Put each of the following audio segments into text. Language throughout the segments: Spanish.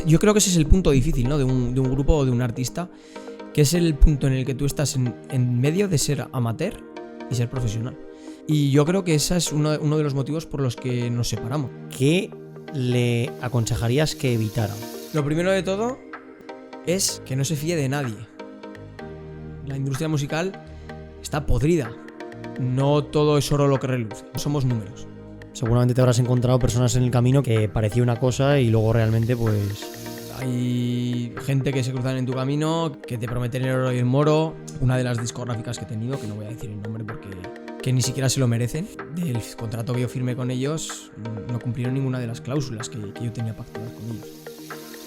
Yo creo que ese es el punto difícil, ¿no? de un grupo o de un artista, que es el punto en el que tú estás en medio de ser amateur y ser profesional. Y yo creo que ese es uno de los motivos por los que nos separamos. ¿Qué le aconsejarías que evitara? Lo primero de todo es que no se fíe de nadie. La industria musical está podrida. No todo es oro lo que reluce. Somos números. Seguramente te habrás encontrado personas en el camino que parecía una cosa y luego realmente pues... Hay gente que se cruzan en tu camino, que te prometen el oro y el moro. Una de las discográficas que he tenido, que no voy a decir el nombre porque que ni siquiera se lo merecen, del contrato que yo firmé con ellos, no cumplieron ninguna de las cláusulas que yo tenía pactadas con ellos.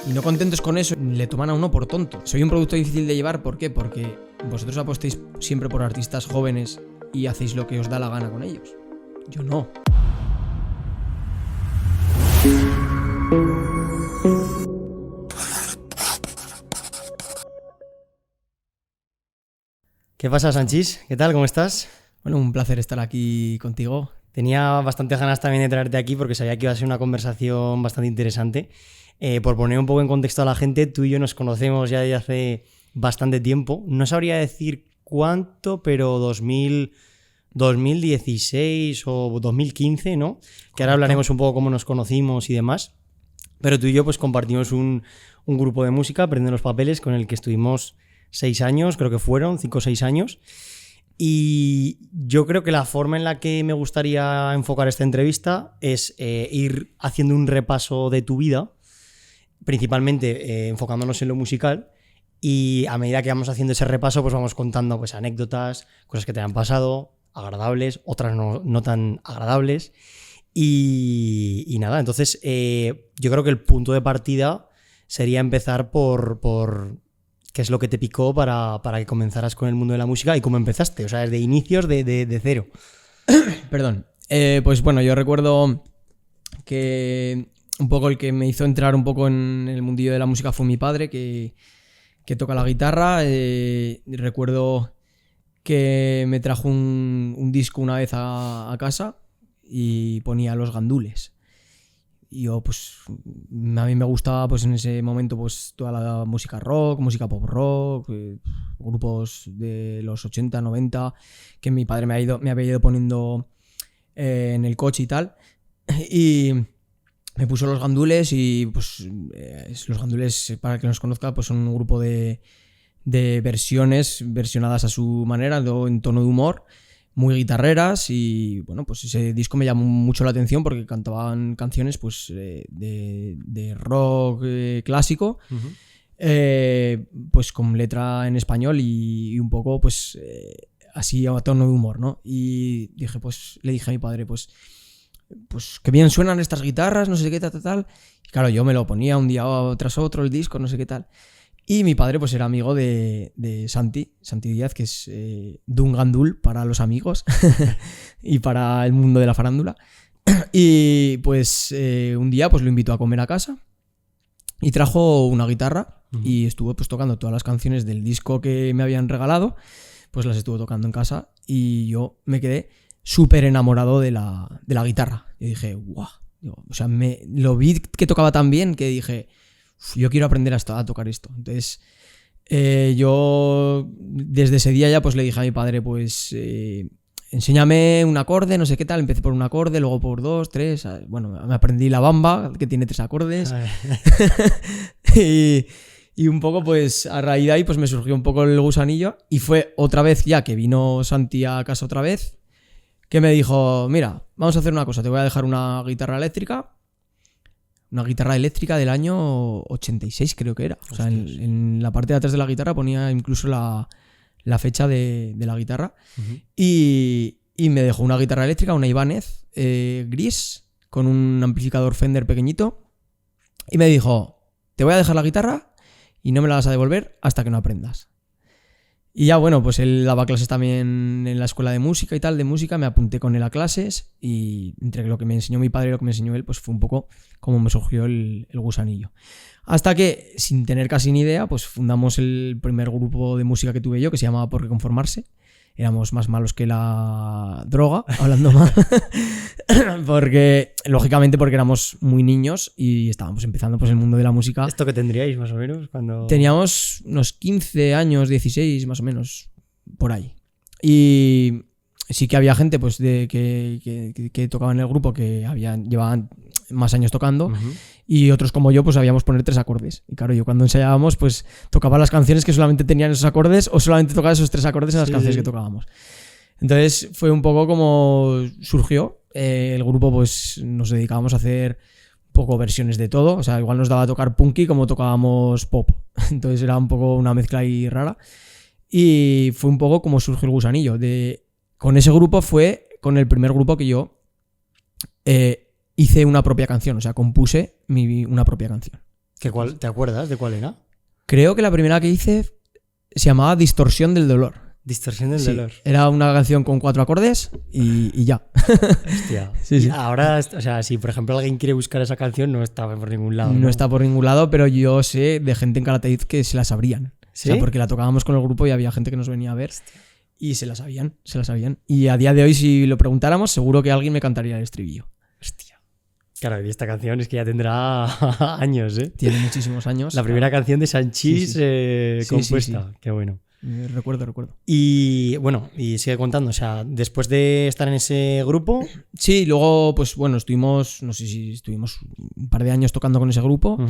Y no contentos con eso, le toman a uno por tonto. Soy un producto difícil de llevar, ¿por qué? Porque vosotros apostéis siempre por artistas jóvenes y hacéis lo que os da la gana con ellos. Yo no. ¿Qué pasa, Sanchís? ¿Qué tal? ¿Cómo estás? Bueno, un placer estar aquí contigo. Tenía bastantes ganas también de traerte aquí porque sabía que iba a ser una conversación bastante interesante. Por poner un poco en contexto a la gente, tú y yo nos conocemos ya desde hace bastante tiempo. No sabría decir cuánto, pero 2016 o 2015, ¿no? Que ahora hablaremos un poco cómo nos conocimos y demás. Pero tú y yo pues compartimos un grupo de música, Aprendiendo los Papeles, con el que estuvimos 6 años, creo que fueron 5 o 6 años. Y yo creo que la forma en la que me gustaría enfocar esta entrevista es ir haciendo un repaso de tu vida, principalmente enfocándonos en lo musical, y a medida que vamos haciendo ese repaso pues vamos contando pues anécdotas, cosas que te han pasado, agradables, otras no tan agradables. Y nada, entonces yo creo que el punto de partida sería empezar por qué es lo que te picó para que comenzaras con el mundo de la música y cómo empezaste, o sea, desde inicios de cero. Perdón. Pues bueno, yo recuerdo que un poco el que me hizo entrar un poco en el mundillo de la música fue mi padre, que toca la guitarra. Recuerdo que me trajo un disco una vez a casa y ponía Los Gandules. Y yo, pues, a mí me gustaba, pues, en ese momento, pues, toda la música rock, música pop rock, grupos de los 80, 90, que mi padre me había ido poniendo en el coche y tal. Y me puso Los Gandules y, pues, Los Gandules, para que nos conozca, pues son un grupo de versionadas a su manera, en tono de humor, muy guitarreras. Y bueno, pues ese disco me llamó mucho la atención porque cantaban canciones pues de rock clásico, pues con letra en español y un poco pues así a tono de humor, ¿no? Y le dije a mi padre, pues qué bien suenan estas guitarras, no sé qué, tal. Y claro, yo me lo ponía un día tras otro el disco, no sé qué tal. Y mi padre pues era amigo de Santi Díaz, que es de un gandul para los amigos y para el mundo de la farándula. Y pues un día pues lo invitó a comer a casa y trajo una guitarra y estuvo pues tocando todas las canciones del disco que me habían regalado, pues las estuvo tocando en casa y yo me quedé súper enamorado de la guitarra. Y dije, guau, o sea, lo vi que tocaba tan bien que dije, yo quiero aprender a tocar esto. Entonces yo desde ese día ya pues le dije a mi padre, pues enséñame un acorde, no sé qué tal. Empecé por un acorde, luego por 2, 3. Bueno, me aprendí la bamba, que tiene 3 acordes. y un poco pues a raíz de ahí pues me surgió un poco el gusanillo. Y fue otra vez ya que vino Santi a casa otra vez, que me dijo, mira, vamos a hacer una cosa, te voy a dejar una guitarra eléctrica del año 86 creo que era. O sea, en la parte de atrás de la guitarra ponía incluso la fecha de la guitarra. Y me dejó una guitarra eléctrica, una Ibanez gris, con un amplificador Fender pequeñito. Y me dijo, te voy a dejar la guitarra y no me la vas a devolver hasta que no aprendas. Y ya bueno, pues él daba clases también en la escuela de música y tal, de música, me apunté con él a clases y entre lo que me enseñó mi padre y lo que me enseñó él, pues fue un poco como me surgió el gusanillo. Hasta que, sin tener casi ni idea, pues fundamos el primer grupo de música que tuve yo, que se llamaba Por qué conformarse, éramos más malos que la droga, hablando mal. Lógicamente porque éramos muy niños y estábamos empezando pues el mundo de la música. ¿Esto que tendríais más o menos? Cuando Teníamos unos 15 años, 16 más o menos, por ahí. Y sí que había gente pues que tocaba en el grupo que llevaban más años tocando, y otros como yo pues sabíamos poner 3 acordes. Y claro, yo cuando ensayábamos pues tocaba las canciones que solamente tenían esos acordes, o solamente tocaba esos 3 acordes en las canciones que tocábamos. Entonces fue un poco como surgió. El grupo pues nos dedicábamos a hacer un poco versiones de todo. O sea, igual nos daba a tocar punky como tocábamos pop. Entonces era un poco una mezcla ahí rara. Y fue un poco como surgió el gusanillo. Con ese grupo fue con el primer grupo que yo hice una propia canción. O sea, compuse una propia canción. ¿Te acuerdas de cuál era? Creo que la primera que hice se llamaba Distorsión del Dolor. Distorsión del dolor. Era una canción con 4 acordes y ya. Hostia. Sí. Ahora, o sea, si por ejemplo alguien quiere buscar esa canción, no está por ningún lado. No está por ningún lado, pero yo sé de gente en Calatayud que se la sabrían. ¿Sí? O sea, porque la tocábamos con el grupo y había gente que nos venía a ver. Y se la sabían. Y a día de hoy, si lo preguntáramos, seguro que alguien me cantaría el estribillo. Hostia. Claro, y esta canción es que ya tendrá años, ¿eh? Tiene muchísimos años. La primera canción de Sanchís compuesta. Sí. Qué bueno. Recuerdo. Y bueno, y sigue contando, o sea, después de estar en ese grupo... Sí, luego, pues bueno, estuvimos un par de años tocando con ese grupo.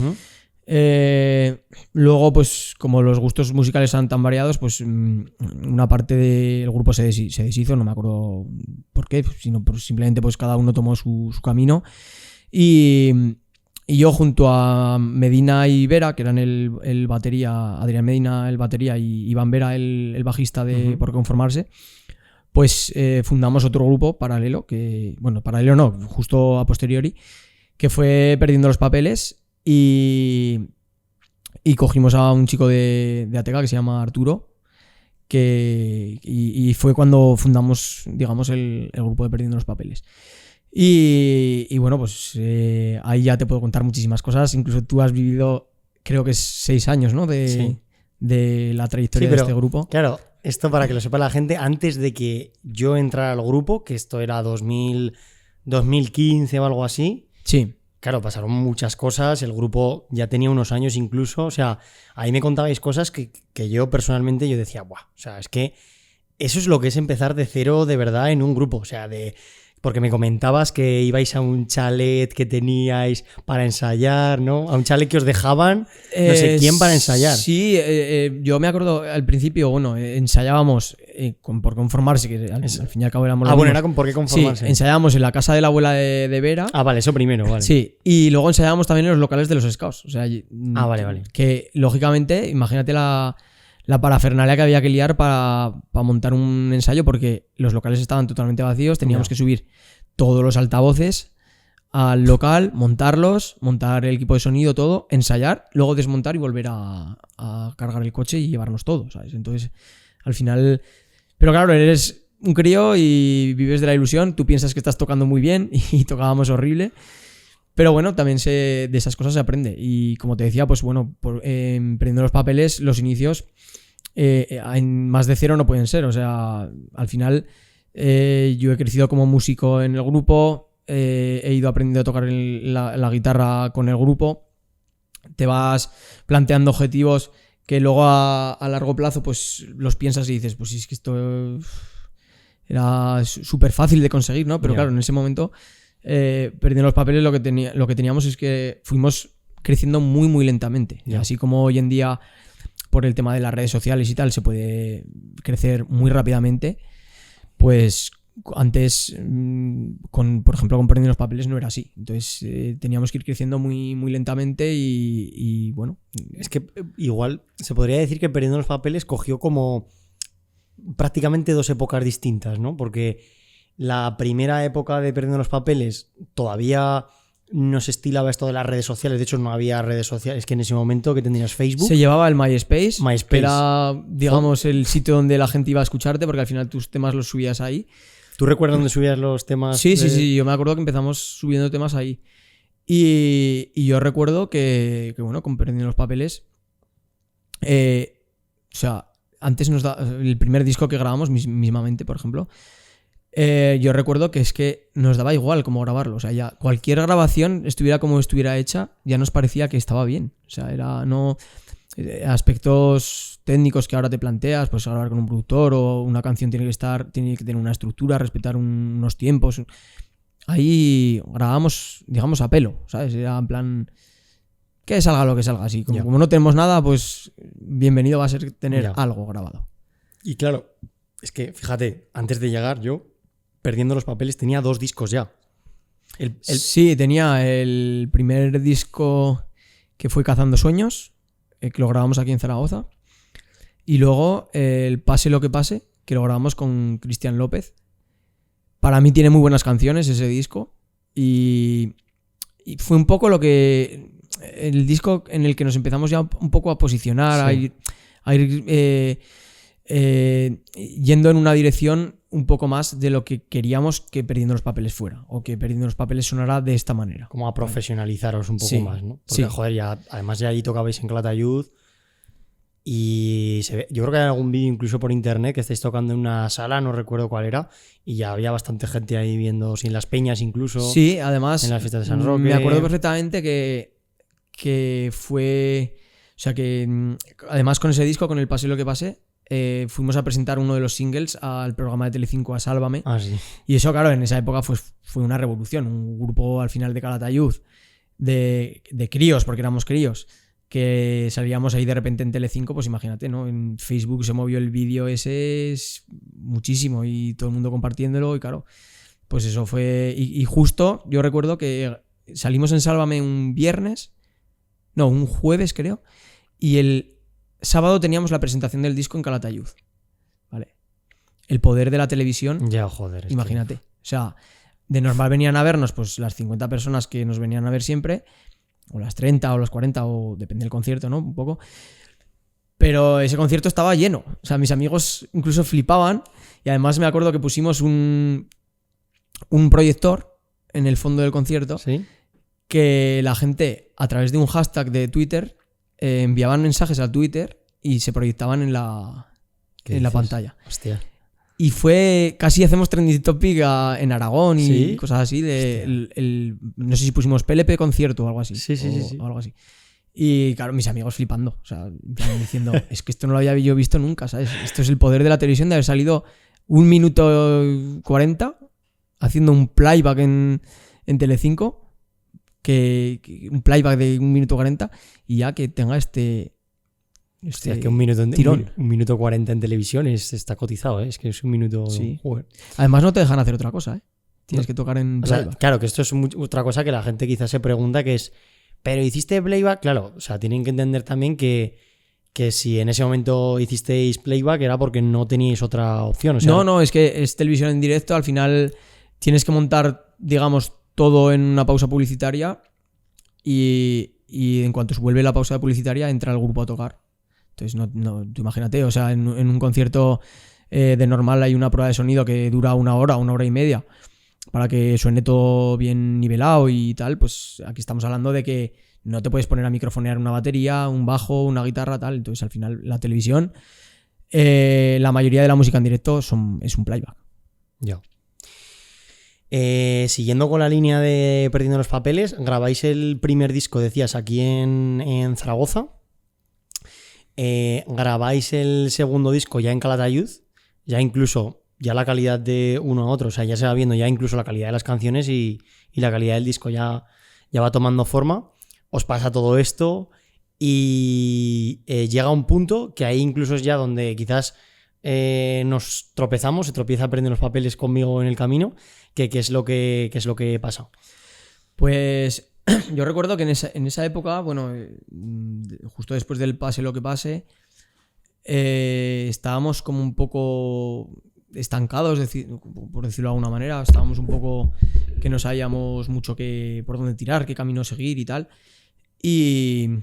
Luego, pues como los gustos musicales son tan variados, pues una parte del grupo se deshizo, no me acuerdo por qué, sino simplemente pues cada uno tomó su camino. Y yo junto a Medina y Vera, que eran el batería, Adrián Medina el batería y Iván Vera el bajista de Por Conformarse, pues fundamos otro grupo paralelo, paralelo no, justo a posteriori, que fue Perdiendo los Papeles, y cogimos a un chico de Ateca que se llama Arturo, y fue cuando fundamos, digamos, el grupo de Perdiendo los Papeles. Y bueno, pues ahí ya te puedo contar muchísimas cosas. Incluso tú has vivido, creo que es 6 años, ¿no? De la trayectoria de este grupo. Claro, esto para que lo sepa la gente, antes de que yo entrara al grupo, que esto era 2015 o algo así. Sí. Claro, pasaron muchas cosas, el grupo ya tenía unos años incluso, o sea, ahí me contabais cosas que yo personalmente yo decía, ¡buah! O sea, es que eso es lo que es empezar de cero de verdad en un grupo, o sea, porque me comentabas que ibais a un chalet que teníais para ensayar, ¿no? A un chalet que os dejaban no sé quién para ensayar. Sí, yo me acuerdo al principio, bueno, ensayábamos por Conformarse, que al fin y al cabo éramos... Bueno, era con Por qué Conformarse. Sí, ensayábamos en la casa de la abuela de Vera. Vale, eso primero, vale. Sí, y luego ensayábamos también en los locales de los Scouts. O sea, vale. Que lógicamente, imagínate la parafernalia que había que liar para montar un ensayo, porque los locales estaban totalmente vacíos, teníamos que subir todos los altavoces al local, montar el equipo de sonido, todo, ensayar, luego desmontar y volver a cargar el coche y llevarnos todo, ¿sabes? Entonces, al final... Pero claro, eres un crío y vives de la ilusión, tú piensas que estás tocando muy bien y tocábamos horrible. Pero bueno, también de esas cosas se aprende. Y como te decía, pues bueno, Perdiendo los Papeles, los inicios en más de cero no pueden ser. O sea, al final yo he crecido como músico en el grupo, he ido aprendiendo a tocar la guitarra con el grupo. Te vas planteando objetivos que luego a largo plazo pues los piensas y dices, pues es que esto era súper fácil de conseguir, ¿no? Pero claro, en ese momento... Perdiendo los Papeles lo que teníamos es que fuimos creciendo muy muy lentamente. Así como hoy en día por el tema de las redes sociales y tal se puede crecer muy rápidamente, pues antes por ejemplo con Perdiendo los Papeles no era así. Entonces teníamos que ir creciendo muy muy lentamente y bueno, es que igual se podría decir que Perdiendo los Papeles cogió como prácticamente 2 épocas distintas, ¿no? Porque la primera época de Perdiendo los Papeles todavía no se estilaba esto de las redes sociales. De hecho, no había redes sociales. Es que en ese momento que tenías Facebook... Se llevaba el MySpace. Que era, digamos, el sitio donde la gente iba a escucharte, porque al final tus temas los subías ahí. ¿Tú recuerdas dónde subías los temas? Sí. Yo me acuerdo que empezamos subiendo temas ahí. Y yo recuerdo que bueno, con Perdiendo los Papeles... o sea... antes el primer disco que grabamos, mismamente, por ejemplo, yo recuerdo que es que nos daba igual cómo grabarlo. O sea, ya cualquier grabación, estuviera como estuviera hecha, ya nos parecía que estaba bien. O sea, era no aspectos técnicos que ahora te planteas, pues grabar con un productor o una canción tiene que tener una estructura, respetar unos tiempos. Ahí grabamos, digamos, a pelo, ¿sabes? Era en plan, que salga lo que salga. Así como no tenemos nada, pues bienvenido va a ser tener algo grabado. Y claro, es que fíjate, antes de llegar yo, Perdiendo los Papeles, tenía 2 discos ya. Sí, tenía el primer disco que fue Cazando Sueños, que lo grabamos aquí en Zaragoza. Y luego el Pase lo que pase, que lo grabamos con Cristian López. Para mí tiene muy buenas canciones ese disco. Y fue un poco el disco en el que nos empezamos ya un poco a posicionar, sí. a ir yendo en una dirección un poco más de lo que queríamos que Perdiendo los Papeles fuera, o que Perdiendo los Papeles sonara de esta manera. Como a profesionalizaros un poco más, ¿no? Porque, joder, además ya ahí tocabais en Calatayud y yo creo que hay algún vídeo incluso por internet que estáis tocando en una sala, no recuerdo cuál era, y ya había bastante gente ahí viendo, sin las peñas incluso. Sí, además en las fiestas de San Roque. Me acuerdo perfectamente que fue... O sea que además con ese disco, con el Pase lo que pase, fuimos a presentar uno de los singles al programa de Telecinco, a Sálvame. Sí. Y eso, claro, en esa época fue una revolución. Un grupo al final de Calatayud de críos, porque éramos críos, que salíamos ahí de repente en Telecinco, pues imagínate, ¿no? En Facebook se movió el vídeo ese muchísimo y todo el mundo compartiéndolo y claro, pues eso fue... Y justo yo recuerdo que salimos en Sálvame un jueves creo, y el sábado teníamos la presentación del disco en Calatayud. ¿Vale? El poder de la televisión. Ya, joder. Imagínate. O sea, de normal venían a vernos pues las 50 personas que nos venían a ver siempre, o las 30 o las 40, o depende del concierto, ¿no? Un poco. Pero ese concierto estaba lleno. O sea, mis amigos incluso flipaban. Y además me acuerdo que pusimos un proyector en el fondo del concierto. ¿Sí? Que la gente, a través de un hashtag de Twitter, enviaban mensajes a Twitter y se proyectaban en la pantalla. Hostia. Y casi hacemos trending topic en Aragón y ¿Sí? cosas así. No sé si pusimos PLP concierto o algo así. Sí. O algo así. Y claro, mis amigos flipando. O sea, diciendo, es que esto no lo había yo visto nunca, ¿sabes? Esto es el poder de la televisión, de haber salido 1 minuto 40 haciendo un playback en Telecinco. Un playback de 1 minuto 40 y ya que tenga este es que un minuto 40 en televisión está cotizado, ¿eh? Es que es un minuto... Sí. Además no te dejan hacer otra cosa, ¿eh? Tienes que tocar en playback. O sea, claro, que esto es otra cosa que la gente quizás se pregunta, que es, ¿pero hiciste playback? Claro, o sea, tienen que entender también que si en ese momento hicisteis playback era porque no teníais otra opción. O sea, no, es que es televisión en directo, al final tienes que montar, digamos, todo en una pausa publicitaria y en cuanto se vuelve la pausa publicitaria entra el grupo a tocar. Entonces, tú imagínate, o sea, en un concierto de normal hay una prueba de sonido que dura 1 hora, 1 hora y media para que suene todo bien nivelado y tal, pues aquí estamos hablando de que no te puedes poner a microfonear una batería, un bajo, una guitarra, tal. Entonces, al final, la televisión, la mayoría de la música en directo es un playback. Ya. Siguiendo con la línea de Perdiendo los Papeles, grabáis el primer disco, decías, aquí en Zaragoza. Grabáis el segundo disco ya en Calatayud, ya incluso ya la calidad de uno a otro, o sea, ya se va viendo ya incluso la calidad de las canciones y la calidad del disco ya va tomando forma. Os pasa todo esto y llega un punto que ahí incluso es ya donde quizás nos tropezamos, se tropieza Perdiendo los Papeles conmigo en el camino. ¿Qué es lo que pasa? Pues yo recuerdo que en esa época, bueno, justo después del Pase lo que pase, estábamos como un poco estancados, por decirlo de alguna manera. Estábamos un poco que no sabíamos mucho por dónde tirar, qué camino seguir y tal. Y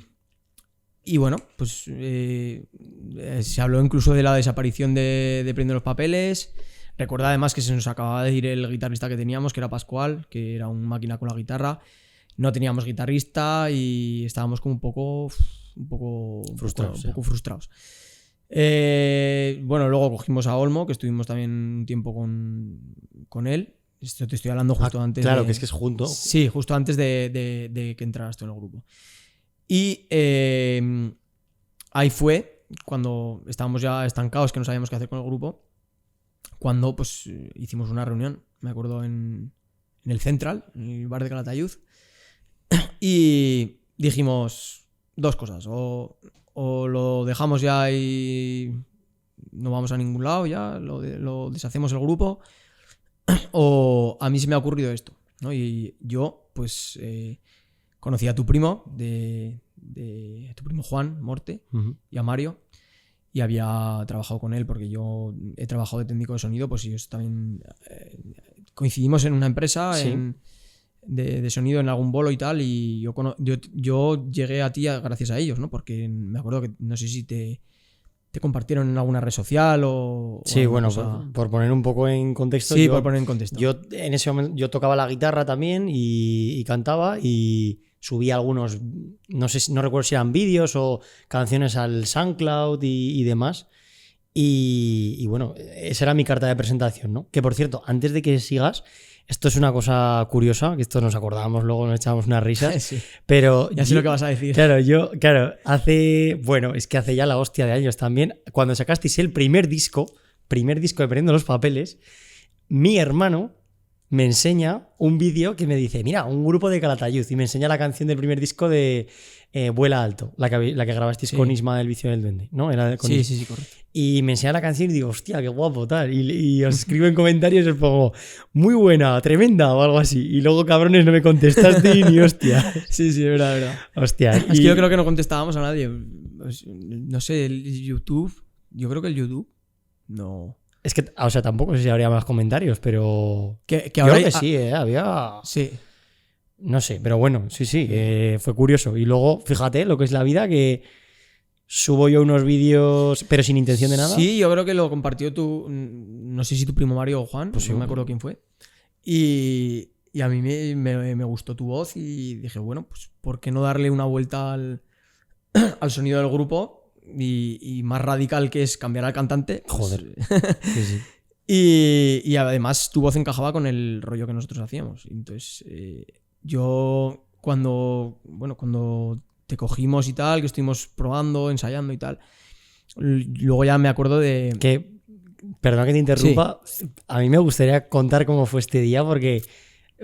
bueno, pues se habló incluso de la desaparición de Perdiendo los Papeles. Recuerda además que se nos acababa de ir el guitarrista que teníamos, que era Pascual, que era un máquina con la guitarra. No teníamos guitarrista y estábamos como un poco frustrados. Bueno, luego cogimos a Olmo, que estuvimos también un tiempo con él. Esto te estoy hablando justo antes. Claro, que es junto. Sí, justo antes de que entraras tú en el grupo. Y ahí fue cuando estábamos ya estancados, que no sabíamos qué hacer con el grupo, cuando pues hicimos una reunión, me acuerdo, en el Central, en el bar de Calatayud, y dijimos dos cosas: o lo dejamos ya y no vamos a ningún lado, ya lo deshacemos el grupo, o a mí se me ha ocurrido esto, ¿no? Y yo pues conocí a tu primo, tu primo Juan Morte, y a Mario, y había trabajado con él porque yo he trabajado de técnico de sonido, pues ellos también coincidimos en una empresa, sí, de sonido, en algún bolo y tal, y yo llegué a ti gracias a ellos, ¿no? Porque me acuerdo que no sé si te compartieron en alguna red social o sí, bueno, cosa... por poner un poco en contexto. Sí, por poner en contexto. Yo en ese momento yo tocaba la guitarra también y cantaba, y subía algunos, no recuerdo si eran vídeos o canciones al SoundCloud y demás. Y bueno, esa era mi carta de presentación, ¿no? Que por cierto, antes de que sigas, esto es una cosa curiosa, que esto nos acordábamos, luego nos echábamos unas risas. Sí. Pero Ya sé lo que vas a decir. Claro, es que hace ya la hostia de años también, cuando sacasteis el primer disco de Perdiendo los Papeles, mi hermano me enseña un vídeo que me dice, mira, un grupo de Calatayud, y me enseña la canción del primer disco de Vuela Alto, la que grabasteis con Isma del Vicio del Duende, ¿no? Era con Isma. Sí, correcto. Y me enseña la canción y digo, hostia, qué guapo, tal. Y os escribo en comentarios y os pongo, muy buena, tremenda, o algo así. Y luego, cabrones, no me contestaste ni hostia. Sí, es verdad. Hostia. Es que yo creo que no contestábamos a nadie. No sé, el YouTube. Yo creo que el YouTube no. Es que, o sea, tampoco sé si habría más comentarios, pero. Que yo ahora creo que sí, había. Sí. No sé, pero bueno, sí, fue curioso. Y luego, fíjate lo que es la vida, que subo yo unos vídeos, pero sin intención de nada. Sí, yo creo que lo compartió no sé si tu primo Mario o Juan, pues no me acuerdo quién fue. Y a mí me gustó tu voz y dije, bueno, pues ¿por qué no darle una vuelta al sonido del grupo? Y más radical, que es cambiar al cantante. Joder. Pues, sí. Y además tu voz encajaba con el rollo que nosotros hacíamos. Entonces, yo cuando te cogimos y tal, que estuvimos probando, ensayando y tal, luego ya me acuerdo de... Perdón que te interrumpa, sí. A mí me gustaría contar cómo fue este día, porque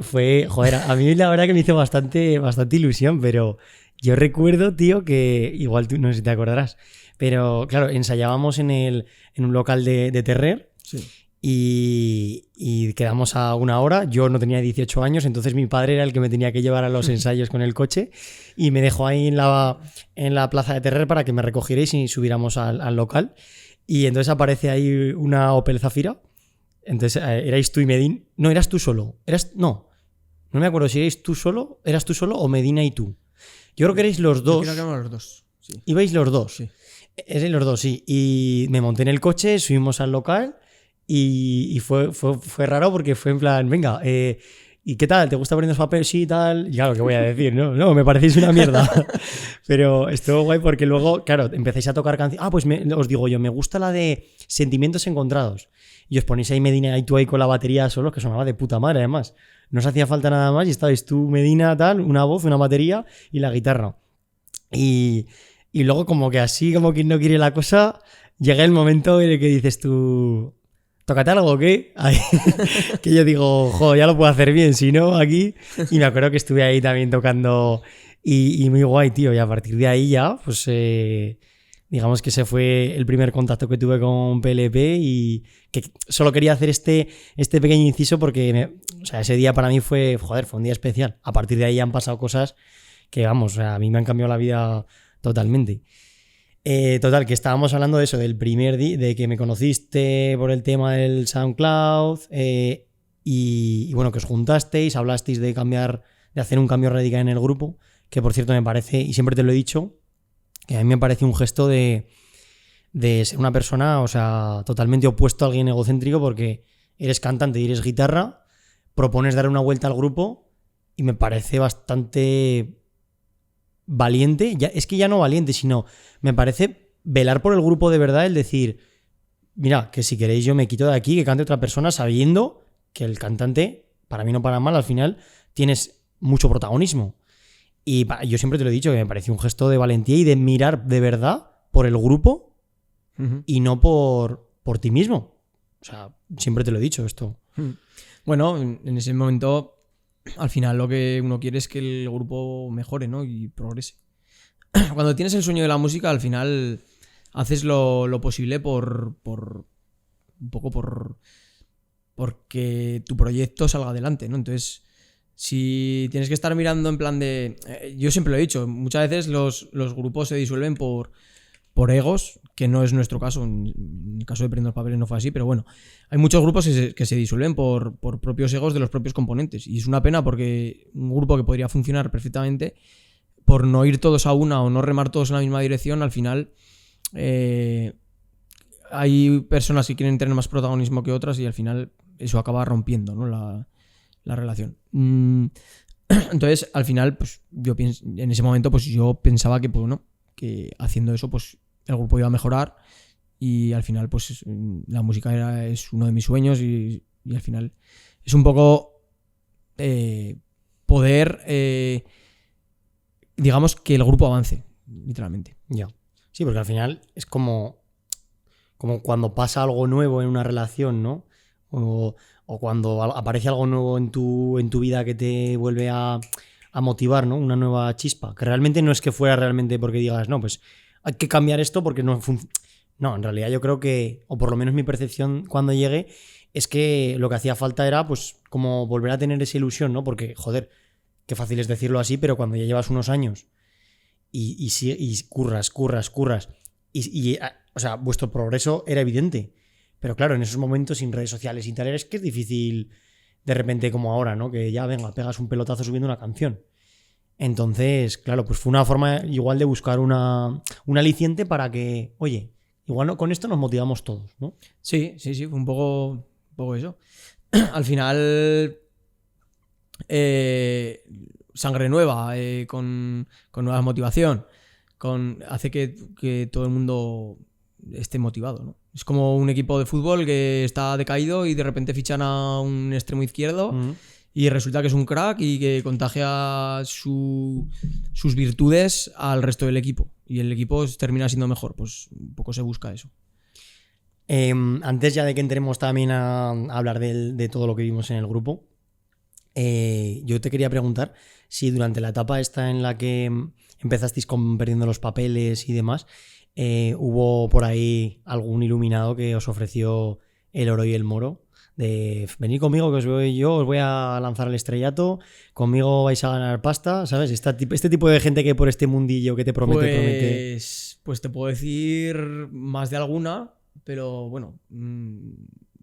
fue, joder, a mí la verdad que me hizo bastante ilusión, pero yo recuerdo, tío, que igual tú no sé si te acordarás, pero claro, ensayábamos en un local de Terrer. Sí. Y quedamos a una hora. Yo no tenía 18 años, entonces mi padre era el que me tenía que llevar a los ensayos con el coche, y me dejó ahí en la plaza de Terrer para que me recogierais y subiéramos al local. Y entonces aparece ahí una Opel Zafira. Entonces erais tú y Medina. No, eras tú solo. No me acuerdo si erais tú solo o Medina y tú. Yo creo que erais los dos. Yo creo que éramos los dos. Sí. Ibais los dos. Sí. Erais los dos, sí. Y me monté en el coche, subimos al local. Y fue raro, porque fue en plan, venga, ¿y qué tal? ¿Te gusta Perdiendo los Papeles? Sí, tal. Y claro, ¿qué voy a decir? No, me parecéis una mierda. Pero estuvo guay porque luego, claro, empezáis a tocar canciones. Pues os digo yo, me gusta la de Sentimientos Encontrados. Y os ponéis ahí Medina y tú ahí con la batería solos, que sonaba de puta madre, además. No os hacía falta nada más y estabais tú, Medina, tal, una voz, una batería y la guitarra. Y luego, como que así, como quien no quiere la cosa, llega el momento en el que dices tú... ¿Tócate algo o qué? Que yo digo, joder, ya lo puedo hacer bien, si no, aquí. Y me acuerdo que estuve ahí también tocando y muy guay, tío. Y a partir de ahí ya, pues digamos que ese fue el primer contacto que tuve con PLP, y que solo quería hacer este pequeño inciso porque ese día para mí fue un día especial. A partir de ahí han pasado cosas que, vamos, a mí me han cambiado la vida totalmente. Total, que estábamos hablando de eso, del primer día, de que me conociste por el tema del SoundCloud, y bueno, que os juntasteis, hablasteis de hacer un cambio radical en el grupo, que por cierto me parece, y siempre te lo he dicho, que a mí me parece un gesto de ser una persona, o sea, totalmente opuesto a alguien egocéntrico, porque eres cantante y eres guitarra, propones dar una vuelta al grupo, y me parece bastante... valiente, es que ya no valiente, sino me parece velar por el grupo de verdad, el decir, mira, que si queréis yo me quito de aquí, que cante otra persona, sabiendo que el cantante, para mí no para mal, al final tienes mucho protagonismo. Y yo siempre te lo he dicho, que me pareció un gesto de valentía y de mirar de verdad por el grupo y no por ti mismo. O sea, siempre te lo he dicho esto. Bueno, en ese momento, al final lo que uno quiere es que el grupo mejore, ¿no? Y progrese. Cuando tienes el sueño de la música, al final haces lo posible por un poco porque tu proyecto salga adelante, ¿no? Entonces, si tienes que estar mirando en plan de... yo siempre lo he dicho, muchas veces los grupos se disuelven por egos, que no es nuestro caso. En el caso de Perdiendo los Papeles no fue así, pero bueno, hay muchos grupos que se disuelven por propios egos de los propios componentes. Y es una pena porque un grupo que podría funcionar perfectamente, por no ir todos a una o no remar todos en la misma dirección, al final hay personas que quieren tener más protagonismo que otras y al final eso acaba rompiendo, ¿no? la relación. Entonces, al final, pues yo pienso, en ese momento, pues yo pensaba que, pues, bueno, que haciendo eso, pues el grupo iba a mejorar y al final, pues la música es uno de mis sueños y al final es un poco poder, digamos, que el grupo avance, literalmente. Ya. Sí, porque al final es como cuando pasa algo nuevo en una relación, ¿no? O cuando aparece algo nuevo en tu vida que te vuelve a motivar, ¿no? Una nueva chispa. Que realmente no es que fuera realmente porque digas, no, pues hay que cambiar esto porque no funciona. No, en realidad yo creo que, o por lo menos mi percepción cuando llegué, es que lo que hacía falta era, pues, como volver a tener esa ilusión, ¿no? Porque, joder, qué fácil es decirlo así, pero cuando ya llevas unos años y curras, o sea, vuestro progreso era evidente. Pero claro, en esos momentos sin redes sociales y tal, es que es difícil de repente como ahora, ¿no? Que ya, venga, pegas un pelotazo subiendo una canción. Entonces, claro, pues fue una forma igual de buscar un aliciente para que, oye, igual no, con esto nos motivamos todos, ¿no? Sí, fue un poco eso. Al final, sangre nueva, con nueva motivación, hace que todo el mundo esté motivado, ¿no? Es como un equipo de fútbol que está decaído y de repente fichan a un extremo izquierdo y resulta que es un crack y que contagia sus virtudes al resto del equipo y el equipo termina siendo mejor. Pues un poco se busca eso. Antes ya de que entremos también a hablar de todo lo que vimos en el grupo, yo te quería preguntar si durante la etapa esta en la que empezasteis Perdiendo los Papeles y demás, hubo por ahí algún iluminado que os ofreció el oro y el moro, de venid conmigo que os voy a lanzar al estrellato, conmigo vais a ganar pasta, ¿sabes? Este tipo de gente que por este mundillo que te promete. Pues te puedo decir más de alguna, pero bueno,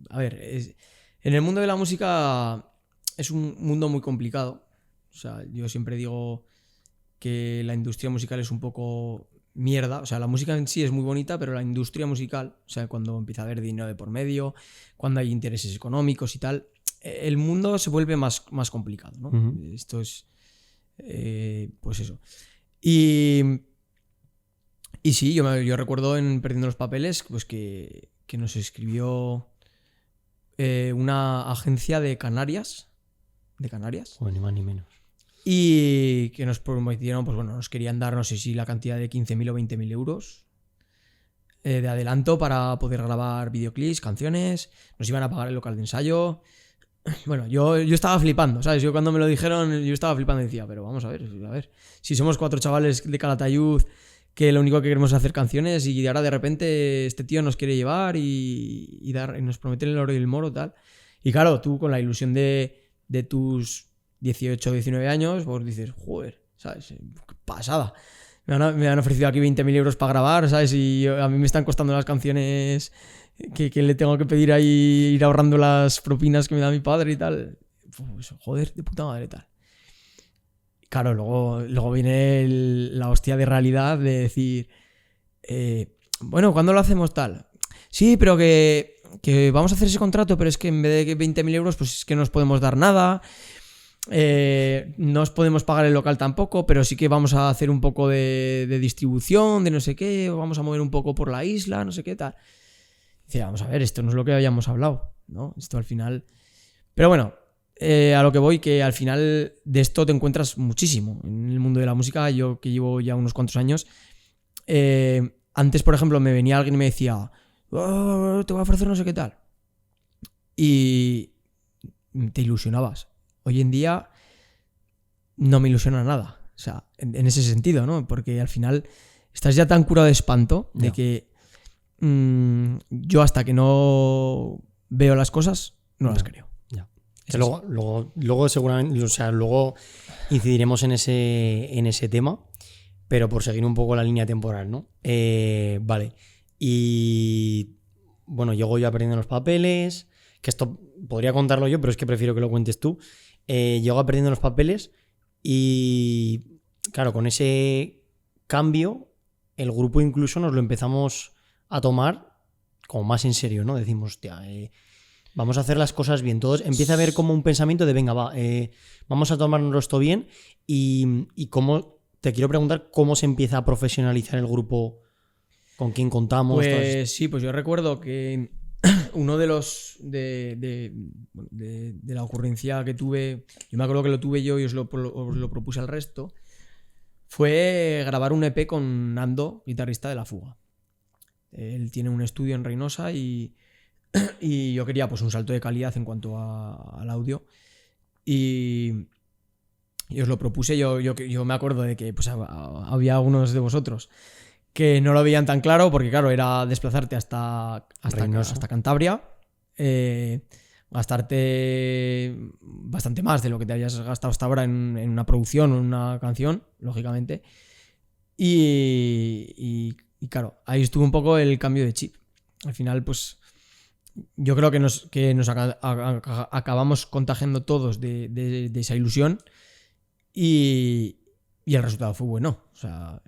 a ver, en el mundo de la música es un mundo muy complicado. O sea, yo siempre digo que la industria musical es un poco mierda. O sea, la música en sí es muy bonita, pero la industria musical, o sea, cuando empieza a haber dinero de por medio, cuando hay intereses económicos y tal, el mundo se vuelve más complicado, ¿no? Esto es, pues eso. Y sí, yo recuerdo en Perdiendo los Papeles, pues que nos escribió una agencia de Canarias. Bueno, ni más ni menos. Y que nos prometieron, pues bueno, nos querían dar, no sé si la cantidad de 15.000 o 20.000 euros de adelanto para poder grabar videoclips, canciones, nos iban a pagar el local de ensayo. Bueno, yo estaba flipando, ¿sabes? Yo cuando me lo dijeron, yo estaba flipando y decía, pero vamos a ver, si somos 4 chavales de Calatayud que lo único que queremos es hacer canciones y ahora de repente este tío nos quiere llevar y nos prometen el oro y el moro, tal. Y claro, tú con la ilusión de tus 18 o 19 años, pues dices, joder, ¿sabes? Qué pasada. Me han ofrecido aquí 20.000 euros para grabar, ¿sabes? Y a mí me están costando las canciones que le tengo que pedir ahí, ir ahorrando las propinas que me da mi padre y tal. Pues, joder, de puta madre, tal. Claro, luego viene la hostia de realidad de decir, bueno, ¿cuándo lo hacemos tal? Sí, pero que vamos a hacer ese contrato, pero es que en vez de 20.000 euros, pues es que no nos podemos dar nada. no os podemos pagar el local tampoco, pero sí que vamos a hacer un poco de distribución, de no sé qué, vamos a mover un poco por la isla, no sé qué tal. Dice, vamos a ver, esto no es lo que habíamos hablado, ¿no? Esto al final... Pero bueno, a lo que voy, que al final de esto te encuentras muchísimo. En el mundo de la música, yo que llevo ya unos cuantos años, antes, por ejemplo, me venía alguien y me decía, oh, te voy a ofrecer no sé qué tal. Y te ilusionabas. Hoy en día no me ilusiona nada. O sea, en ese sentido, ¿no? Porque al final estás ya tan curado de espanto de que yo hasta que no veo las cosas no las creo. Que luego seguramente, o sea, luego incidiremos en ese tema, pero por seguir un poco la línea temporal, ¿no? Vale. Y bueno, llego yo perdiendo los papeles, que esto podría contarlo yo, pero es que prefiero que lo cuentes tú. Llego perdiendo los papeles y claro, con ese cambio el grupo incluso nos lo empezamos a tomar como más en serio, ¿no? Decimos, hostia, vamos a hacer las cosas bien. Todos empieza a haber como un pensamiento de venga, vamos a tomárnoslo esto bien. Y cómo, te quiero preguntar cómo se empieza a profesionalizar el grupo, con quién contamos. Pues sí, pues yo recuerdo que uno de los de la ocurrencia que tuve, yo me acuerdo que lo tuve yo y os lo propuse al resto, fue grabar un EP con Nando, guitarrista de La Fuga. Él tiene un estudio en Reynosa y yo quería pues un salto de calidad en cuanto al audio y os lo propuse. Yo me acuerdo de que pues había algunos de vosotros que no lo veían tan claro porque claro, era desplazarte hasta Cantabria, gastarte bastante más de lo que te habías gastado hasta ahora en una producción o en una canción, lógicamente, y claro, ahí estuvo un poco el cambio de chip. Al final pues yo creo que nos acabamos contagiando todos de esa ilusión y el resultado fue bueno. O sea,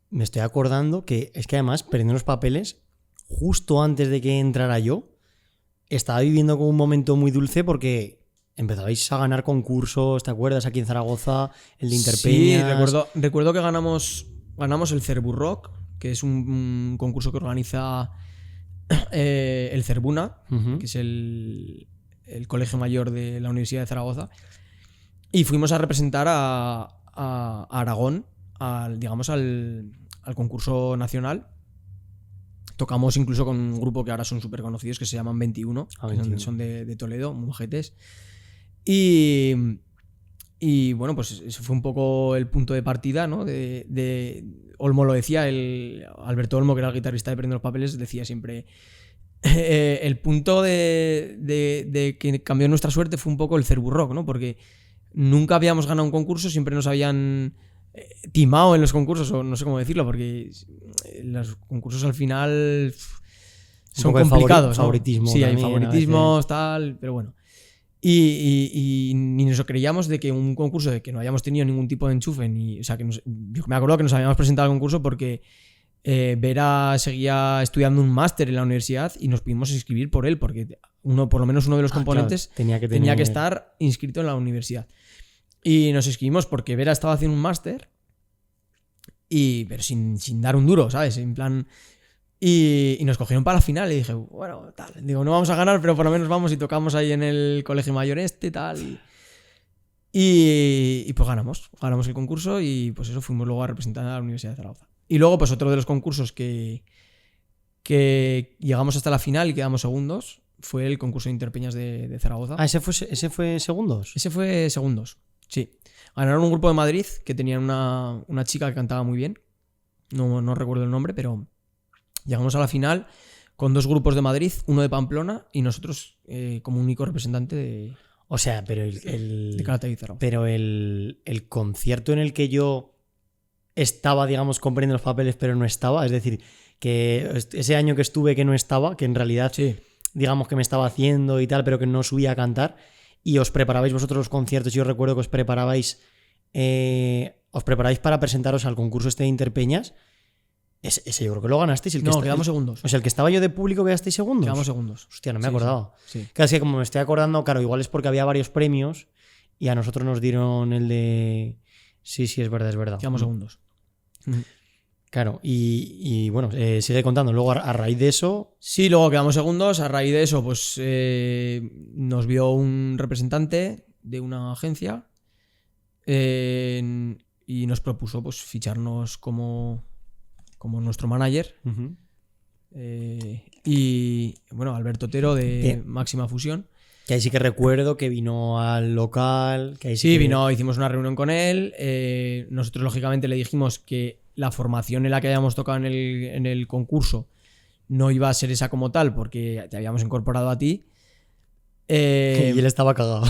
me estoy acordando que es que además, perdiendo los papeles, justo antes de que entrara yo, estaba viviendo como un momento muy dulce porque empezabais a ganar concursos, ¿te acuerdas? Aquí en Zaragoza, el de Interpeñas. Sí, recuerdo que ganamos el Cerbu Rock, que es un concurso que organiza el Cerbuna, que es el colegio mayor de la Universidad de Zaragoza, y fuimos a representar a Aragón al concurso nacional. Tocamos incluso con un grupo que ahora son súper conocidos, que se llaman 21, que son de Toledo, muy majetes. Y bueno, pues eso fue un poco el punto de partida, ¿no? Olmo lo decía, Alberto Olmo, que era el guitarrista de Perdiendo los Papeles, decía siempre el punto de que cambió nuestra suerte fue un poco el Cerbu Rock, ¿no? Porque nunca habíamos ganado un concurso, siempre nos habían timado en los concursos, o no sé cómo decirlo, porque los concursos al final son complicados, ¿no? Favoritismo. Sí, hay favoritismos, tal, pero bueno. Y ni nos creíamos de que un concurso de que no hayamos tenido ningún tipo de enchufe, o sea, yo me acuerdo que nos habíamos presentado al concurso porque Vera seguía estudiando un máster en la universidad y nos pudimos inscribir por él, porque por lo menos uno de los componentes tenía que estar inscrito en la universidad. Y nos inscribimos porque Vera estaba haciendo un máster, pero sin dar un duro, ¿sabes? En plan... Y nos cogieron para la final y dije, bueno, tal. Digo, no vamos a ganar, pero por lo menos vamos y tocamos ahí en el colegio mayor tal. Y pues ganamos el concurso y pues eso, fuimos luego a representar a la Universidad de Zaragoza. Y luego pues otro de los concursos que llegamos hasta la final y quedamos segundos fue el concurso de Interpeñas de Zaragoza. ¿Ese fue segundos? Ese fue segundos, sí. Ganaron un grupo de Madrid que tenían una chica que cantaba muy bien. No recuerdo el nombre, pero... Llegamos a la final con dos grupos de Madrid, uno de Pamplona y nosotros como único representante de... O sea, pero de Calatayud y Zaragoza. Pero el concierto en el que yo estaba, digamos, componiendo los papeles, pero no estaba, es decir, que ese año que estuve que no estaba, que en realidad, sí, digamos que me estaba haciendo y tal, pero que no subía a cantar, y os preparabais vosotros los conciertos, yo recuerdo que os preparabais para presentaros al concurso este de Interpeñas. Ese yo creo que lo ganasteis. Quedamos segundos. O sea, el que estaba yo de público quedasteis segundos. Quedamos segundos. Hostia, no me acordaba. Sí. Claro, es que como me estoy acordando, claro, igual es porque había varios premios y a nosotros nos dieron el de... Sí, es verdad, es verdad. Quedamos segundos. Claro, y bueno, sigue contando. Luego, a raíz de eso... Sí, luego quedamos segundos. A raíz de eso, pues nos vio un representante de una agencia y nos propuso pues ficharnos como nuestro manager. Uh-huh. Y bueno, Alberto Otero de Bien. Máxima Fusión. Que ahí sí que recuerdo que vino al local. Que ahí Sí, que... vino, hicimos una reunión con él. Nosotros, lógicamente, le dijimos que la formación en la que habíamos tocado en el concurso no iba a ser esa como tal, porque te habíamos incorporado a ti. Y él estaba cagado.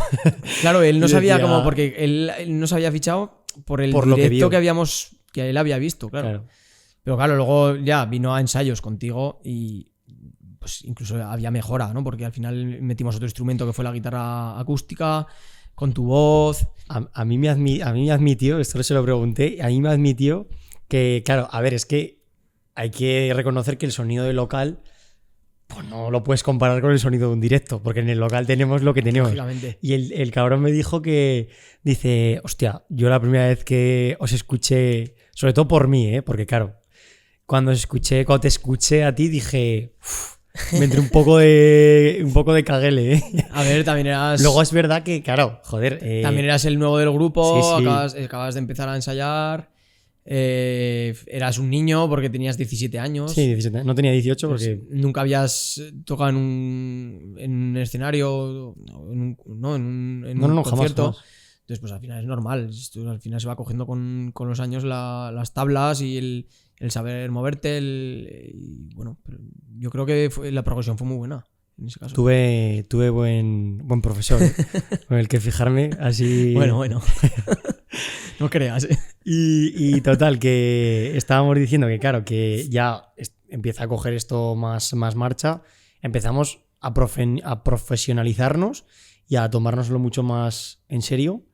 Claro, él no Y sabía decía- cómo, porque él nos había fichado por el Por lo que directo vio. que él había visto, claro. Claro. Pero claro, luego ya vino a ensayos contigo y pues incluso había mejora, ¿no? Porque al final metimos otro instrumento que fue la guitarra acústica, con tu voz. A mí me admitió, esto se lo pregunté, a mí me admitió que, claro, a ver, es que hay que reconocer que el sonido del local, pues no lo puedes comparar con el sonido de un directo, porque en el local tenemos lo que tenemos. Lógicamente. Y el cabrón me dijo que, dice, hostia, yo la primera vez que os escuché, sobre todo por mí, porque claro, cuando te escuché a ti dije, "Uf", me entré un poco de caguele, A ver, también eras. Luego es verdad que, claro, joder. También eras el nuevo del grupo, Sí, sí. acabas de empezar a ensayar. Eras un niño porque tenías 17 años. Sí, 17. No tenía 18 porque... Nunca habías tocado en un escenario, en un concierto. Jamás. Entonces, pues al final es normal. Esto al final se va cogiendo con los años las tablas y el saber moverte. Y bueno, pero yo creo que la progresión fue muy buena en ese caso. Tuve buen profesor con el que fijarme, así... Bueno. No creas, ¿eh? Y total, que estábamos diciendo que claro, que ya empieza a coger esto más marcha. Empezamos a profesionalizarnos y a tomárnoslo mucho más en serio.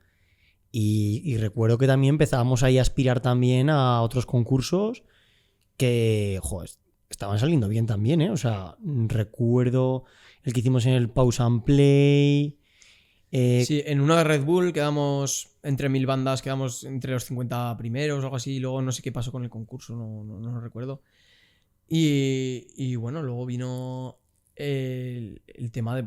Y recuerdo que también empezábamos ahí a aspirar también a otros concursos que, joder, estaban saliendo bien también, ¿eh? O sea, recuerdo el que hicimos en el Pause and Play. Sí, en uno de Red Bull quedamos entre 1000 bandas, quedamos entre los 50 primeros o algo así. Y luego no sé qué pasó con el concurso, no lo recuerdo. Y bueno, luego vino el tema de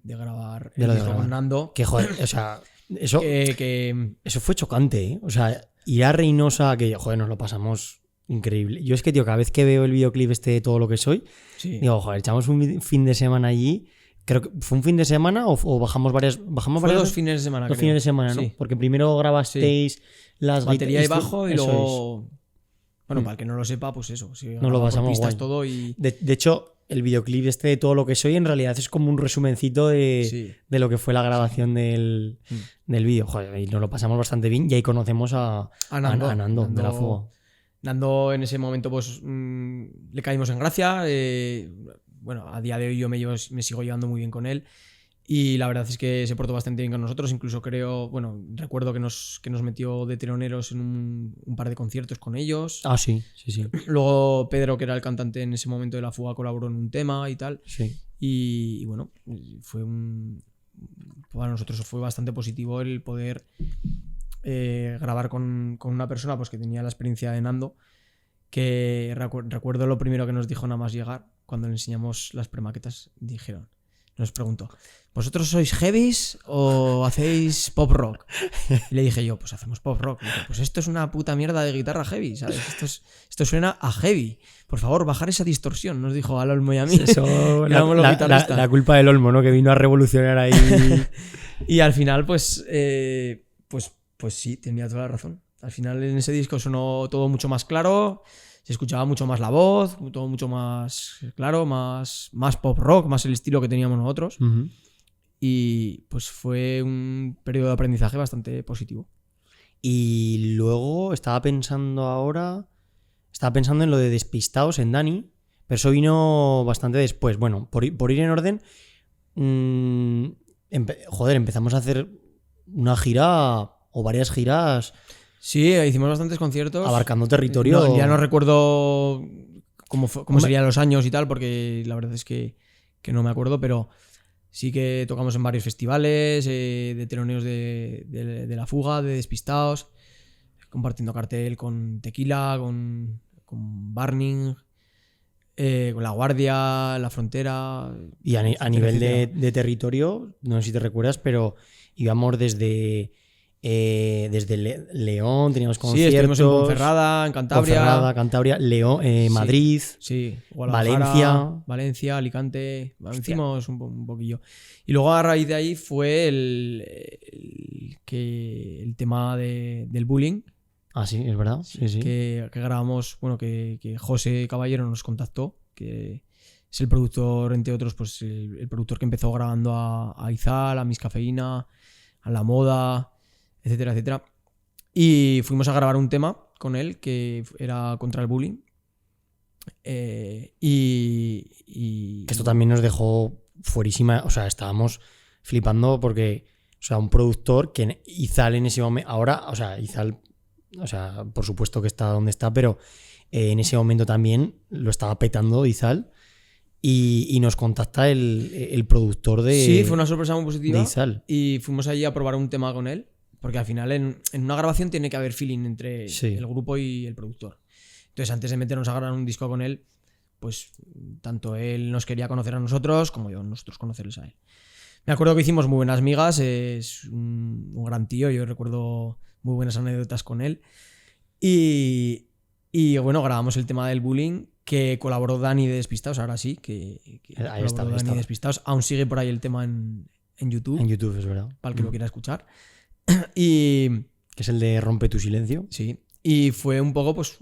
grabar De lo de disco grabar. con Nando. Que, joder, o sea, eso Que fue chocante, ¿eh? O sea, ir a Reynosa, que, joder, nos lo pasamos increíble. Yo es que, tío, cada vez que veo el videoclip de Todo lo que soy, sí. digo, joder, echamos un fin de semana allí. Creo que fue un fin de semana o bajamos varias. Fue 2 fines de semana. Dos creo. fines de semana, ¿no? Sí. Porque primero grabasteis las Batería y guitarras. bajo y Eso luego. Bueno, Mm. para el que no lo sepa, pues eso. Sí, Nos lo grabado por pasamos pistas guay. todo y. De hecho, el videoclip de Todo lo que soy en realidad es como un resumencito Sí. de lo que fue la grabación del vídeo. Joder, y nos lo pasamos bastante bien y ahí conocemos a Nando de la Fuga. Nando en ese momento pues le caímos en gracia. Bueno, a día de hoy yo me sigo llevando muy bien con él. Y la verdad es que se portó bastante bien con nosotros. Incluso recuerdo que nos metió de teloneros en un par de conciertos con ellos. Ah, sí. Luego Pedro, que era el cantante en ese momento de La Fuga, colaboró en un tema y tal. Sí. Y bueno, para nosotros fue bastante positivo el poder grabar con una persona pues que tenía la experiencia de Nando. Que recuerdo lo primero que nos dijo nada más llegar, cuando le enseñamos las premaquetas, nos preguntó: ¿vosotros sois heavies o hacéis pop rock? Y le dije yo, pues hacemos pop rock. Y dije, pues esto es una puta mierda de guitarra heavy, ¿sabes? Esto suena a heavy. Por favor, bajar esa distorsión, nos dijo al Olmo y a mí. Eso, Éramos los guitarristas. la culpa del Olmo, ¿no? Que vino a revolucionar ahí. Y al final, pues sí, tenía toda la razón. Al final en ese disco sonó todo mucho más claro, se escuchaba mucho más la voz, todo mucho más claro, más pop rock, más el estilo que teníamos nosotros. Uh-huh. Y pues fue un periodo de aprendizaje bastante positivo. Y luego estaba pensando en lo de Despistaos en Dani, pero eso vino bastante después. Bueno, por ir en orden, empezamos a hacer una gira o varias giras. Sí, hicimos bastantes conciertos. Abarcando territorio. Ya no recuerdo cómo serían los años y tal, porque la verdad es que no me acuerdo, pero Sí que tocamos en varios festivales, de teloneos de La Fuga, de Despistaos, compartiendo cartel con Tequila, con Burning, con La Guardia, La Frontera. Y a etcétera, nivel etcétera. de territorio, no sé si te recuerdas, pero íbamos desde León, teníamos Sí, conciertos. estuvimos en Ponferrada, en Cantabria. Ponferrada, Cantabria, León, Sí. Madrid. Sí, Guadalajara, Valencia, Alicante. Bueno, Hostia. hicimos un poquillo. Y luego a raíz de ahí fue el tema del bullying. Ah, sí, es verdad. Sí, sí. Que grabamos, bueno, que José Caballero nos contactó, que es el productor, entre otros, pues el productor que empezó grabando a Izal, a Miss Cafeína, a La Moda, etcétera, etcétera. Y fuimos a grabar un tema con él que era contra el bullying. Que esto también nos dejó fuerísima, o sea, estábamos flipando porque, o sea, un productor que Izal en ese momento, ahora, o sea, Izal, o sea, por supuesto que está donde está, pero en ese momento también lo estaba petando Izal y nos contacta el productor de Sí, fue una sorpresa muy positiva. de Izal. Y fuimos allí a probar un tema con él, porque al final en una grabación tiene que haber feeling entre Sí. el grupo y el productor. Entonces, antes de meternos a grabar un disco con él, pues tanto él nos quería conocer a nosotros como nosotros conocerles a él. Me acuerdo que hicimos muy buenas migas, es un gran tío, yo recuerdo muy buenas anécdotas con él. Y bueno, grabamos el tema del bullying, que colaboró Dani de Despistaos, ahora sí, que Ahí está, colaboró ahí Dani está. de Despistaos. Aún sigue por ahí el tema en YouTube, En YouTube, es verdad. para el que lo quiera escuchar. Y Que es el de Rompe tu silencio. sí, y fue un poco, pues,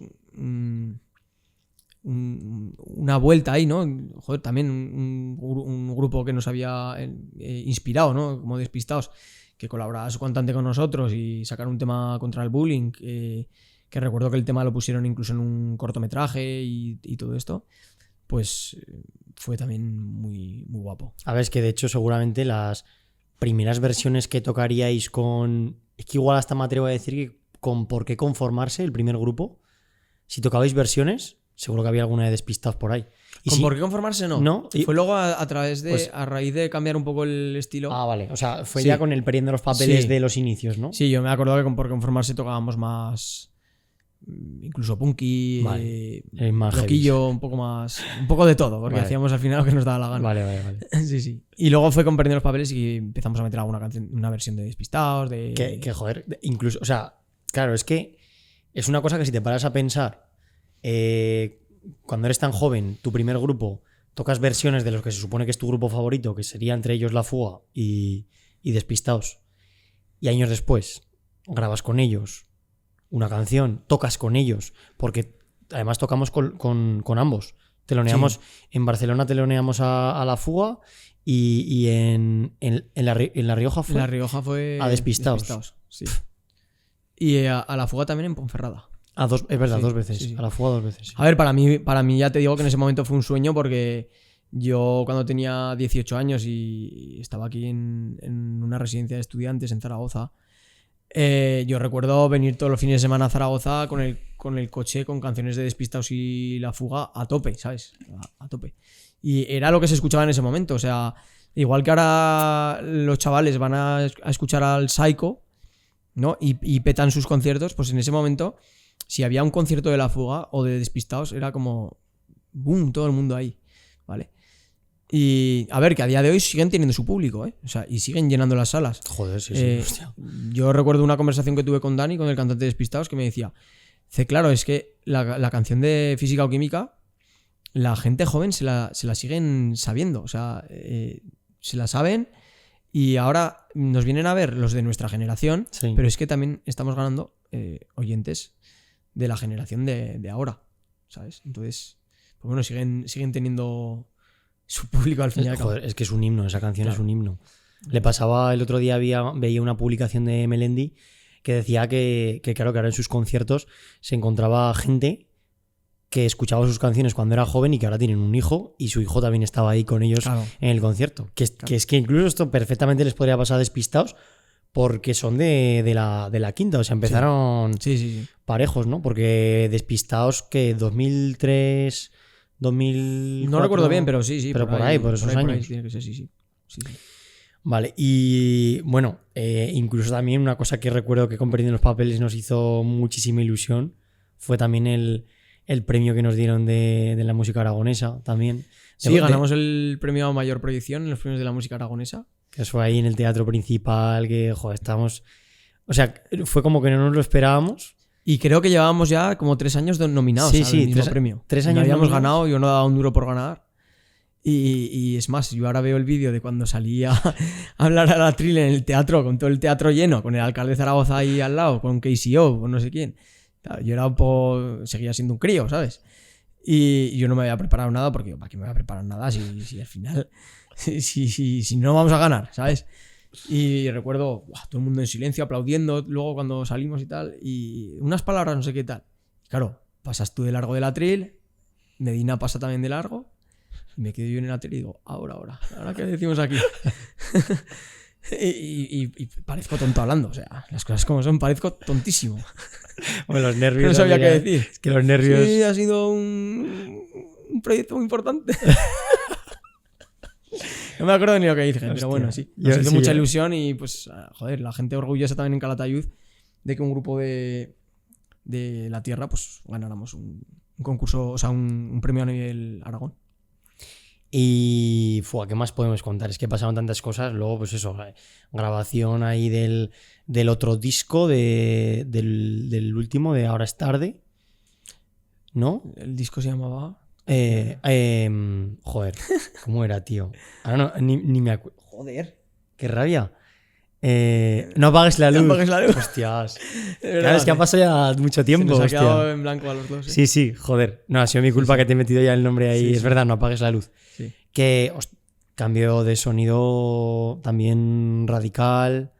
una vuelta ahí, ¿no? Joder, también un grupo que nos había inspirado, ¿no? Como Despistaos, que colaboraba su cantante con nosotros y sacaron un tema contra el bullying, que recuerdo que el tema lo pusieron incluso en un cortometraje y todo esto, pues fue también muy, muy guapo. A ver, es que de hecho seguramente las primeras versiones que tocaríais con... Es que igual hasta me atrevo a decir que con Por qué conformarse, el primer grupo, si tocabais versiones, seguro que había alguna de Despistados por ahí. Y ¿Con sí- por qué conformarse? No. No, y- Fue luego a través de, Pues- a raíz de cambiar un poco el estilo. Ah, vale. O sea, fue Sí. ya con el perdiendo los papeles Sí. de los inicios, ¿no? Sí, yo me acuerdo que con por conformarse tocábamos más, incluso punky, Vale. Más loquillo, un poco de todo, porque Vale. hacíamos al final lo que nos daba la gana. Vale. Sí, sí. Y luego fue con Perdiendo los Papeles y empezamos a meter alguna canción, una versión de Despistados, de... Que joder, incluso, o sea, claro, es que es una cosa que si te paras a pensar, cuando eres tan joven, tu primer grupo, tocas versiones de los que se supone que es tu grupo favorito, que sería entre ellos La Fuga y Despistaos, y años después grabas con ellos una canción, tocas con ellos, porque además tocamos con ambos. Teloneamos en Barcelona, teloneamos a La Fuga y en La Rioja fue. En La Rioja fue... a Despistaos. Sí. Y a La Fuga también en Ponferrada. Es verdad, Sí, 2 veces. sí, sí. A La Fuga 2 veces. Sí. A ver, para mí ya te digo que en ese momento fue un sueño porque yo cuando tenía 18 años y estaba aquí en una residencia de estudiantes en Zaragoza, yo recuerdo venir todos los fines de semana a Zaragoza con el coche con canciones de Despistaos y La Fuga a tope, ¿sabes? A tope. Y era lo que se escuchaba en ese momento. O sea, igual que ahora los chavales van a escuchar al Psycho, ¿no? Y petan sus conciertos, pues en ese momento, si había un concierto de La Fuga o de Despistaos, era como boom, todo el mundo ahí, ¿vale? Y a ver, que a día de hoy siguen teniendo su público, ¿eh? O sea, y siguen llenando las salas. Joder, sí, hostia. Yo recuerdo una conversación que tuve con Dani, con el cantante de Despistaos, que me decía, claro, es que la canción de Física o Química, la gente joven se la siguen sabiendo, o sea, se la saben y ahora nos vienen a ver los de nuestra generación, Sí. pero es que también estamos ganando oyentes de la generación de ahora, ¿sabes? Entonces, pues bueno, siguen teniendo su público al fin y al cabo. Joder, es que es un himno, esa canción Claro. es un himno. Le pasaba el otro día, veía una publicación de Melendi que decía que claro, que ahora en sus conciertos se encontraba gente que escuchaba sus canciones cuando era joven y que ahora tienen un hijo y su hijo también estaba ahí con ellos Claro. en el concierto. Que es que incluso esto perfectamente les podría pasar Despistados porque son de la quinta, o sea, empezaron Sí. parejos, ¿no? Porque Despistados que 2003, 2004... No recuerdo bien, pero sí. Pero por ahí, por esos años. tiene que ser, sí. Sí. Vale, y bueno, incluso también una cosa que recuerdo que Compartiendo los Papeles nos hizo muchísima ilusión fue también el premio que nos dieron de la música aragonesa también. Sí, ganamos el premio a mayor proyección en los premios de la música aragonesa. Que fue ahí en el teatro principal, que joder, estábamos... O sea, fue como que no nos lo esperábamos. Y creo que llevábamos ya como 3 años nominados al mismo premio. 3 años no habíamos nominados. ganado, yo no daba un duro por ganar. Y es más, yo ahora veo el vídeo de cuando salí a hablar al atril en el teatro, con todo el teatro lleno, con el alcalde de Zaragoza ahí al lado, con KCO, con no sé quién. Yo era un poco... seguía siendo un crío, ¿sabes? Y yo no me había preparado nada porque, ¿para qué me voy a preparar nada si al final... si no vamos a ganar, ¿sabes? Y recuerdo todo el mundo en silencio, aplaudiendo luego cuando salimos y tal, y unas palabras no sé qué tal. Claro, pasas tú de largo del atril, Medina pasa también de largo, y me quedo yo en el atril y digo, ahora qué decimos aquí. y parezco tonto hablando, o sea, las cosas como son, parezco tontísimo. Bueno, los nervios. No sabía qué decir. Es que los nervios... Sí, ha sido un proyecto muy importante. No me acuerdo ni lo que dije, pero bueno, sí. Nos hizo mucha ilusión y pues, joder, la gente orgullosa también en Calatayud de que un grupo de la tierra pues ganáramos un concurso, o sea, un premio a nivel Aragón. Y, ¿qué más podemos contar? Es que pasaron tantas cosas. Luego, pues eso, grabación ahí del otro disco, del último, de Ahora es tarde, ¿no? El disco se llamaba... joder, ¿cómo era, tío? Ahora no, ni me acuerdo. Joder, qué rabia. No apagues la luz. No apagues la luz. Hostias. Claro, es que ha pasado ya mucho tiempo. Se nos ha quedado en blanco a los dos. Sí, joder. No, ha sido mi culpa que te he metido ya el nombre ahí. Es verdad, no apagues la luz. Sí. Que cambio de sonido también radical.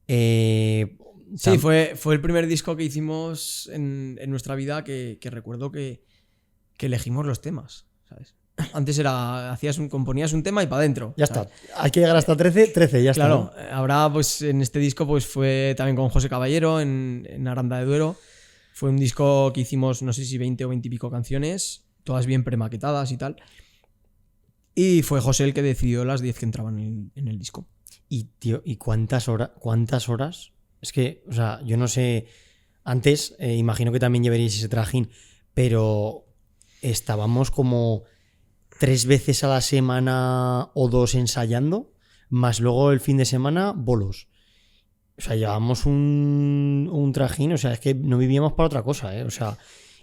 Sí, fue el primer disco que hicimos en nuestra vida que recuerdo que elegimos los temas, ¿sabes? Antes era, componías un tema y para adentro. Ya está. Hay que llegar hasta 13, ya está. Claro, ¿no? Ahora pues en este disco pues fue también con José Caballero en Aranda de Duero. Fue un disco que hicimos, no sé si 20 o 20 y pico canciones, todas bien premaquetadas y tal. Y fue José el que decidió las 10 que entraban en el disco. Y, tío, ¿y cuántas horas? Es que, o sea, yo no sé... Antes, imagino que también llevaríais ese trajín, pero estábamos como 3 veces a la semana o 2 ensayando, más luego el fin de semana, bolos. O sea, llevábamos un trajín, o sea, es que no vivíamos para otra cosa, ¿eh? O sea...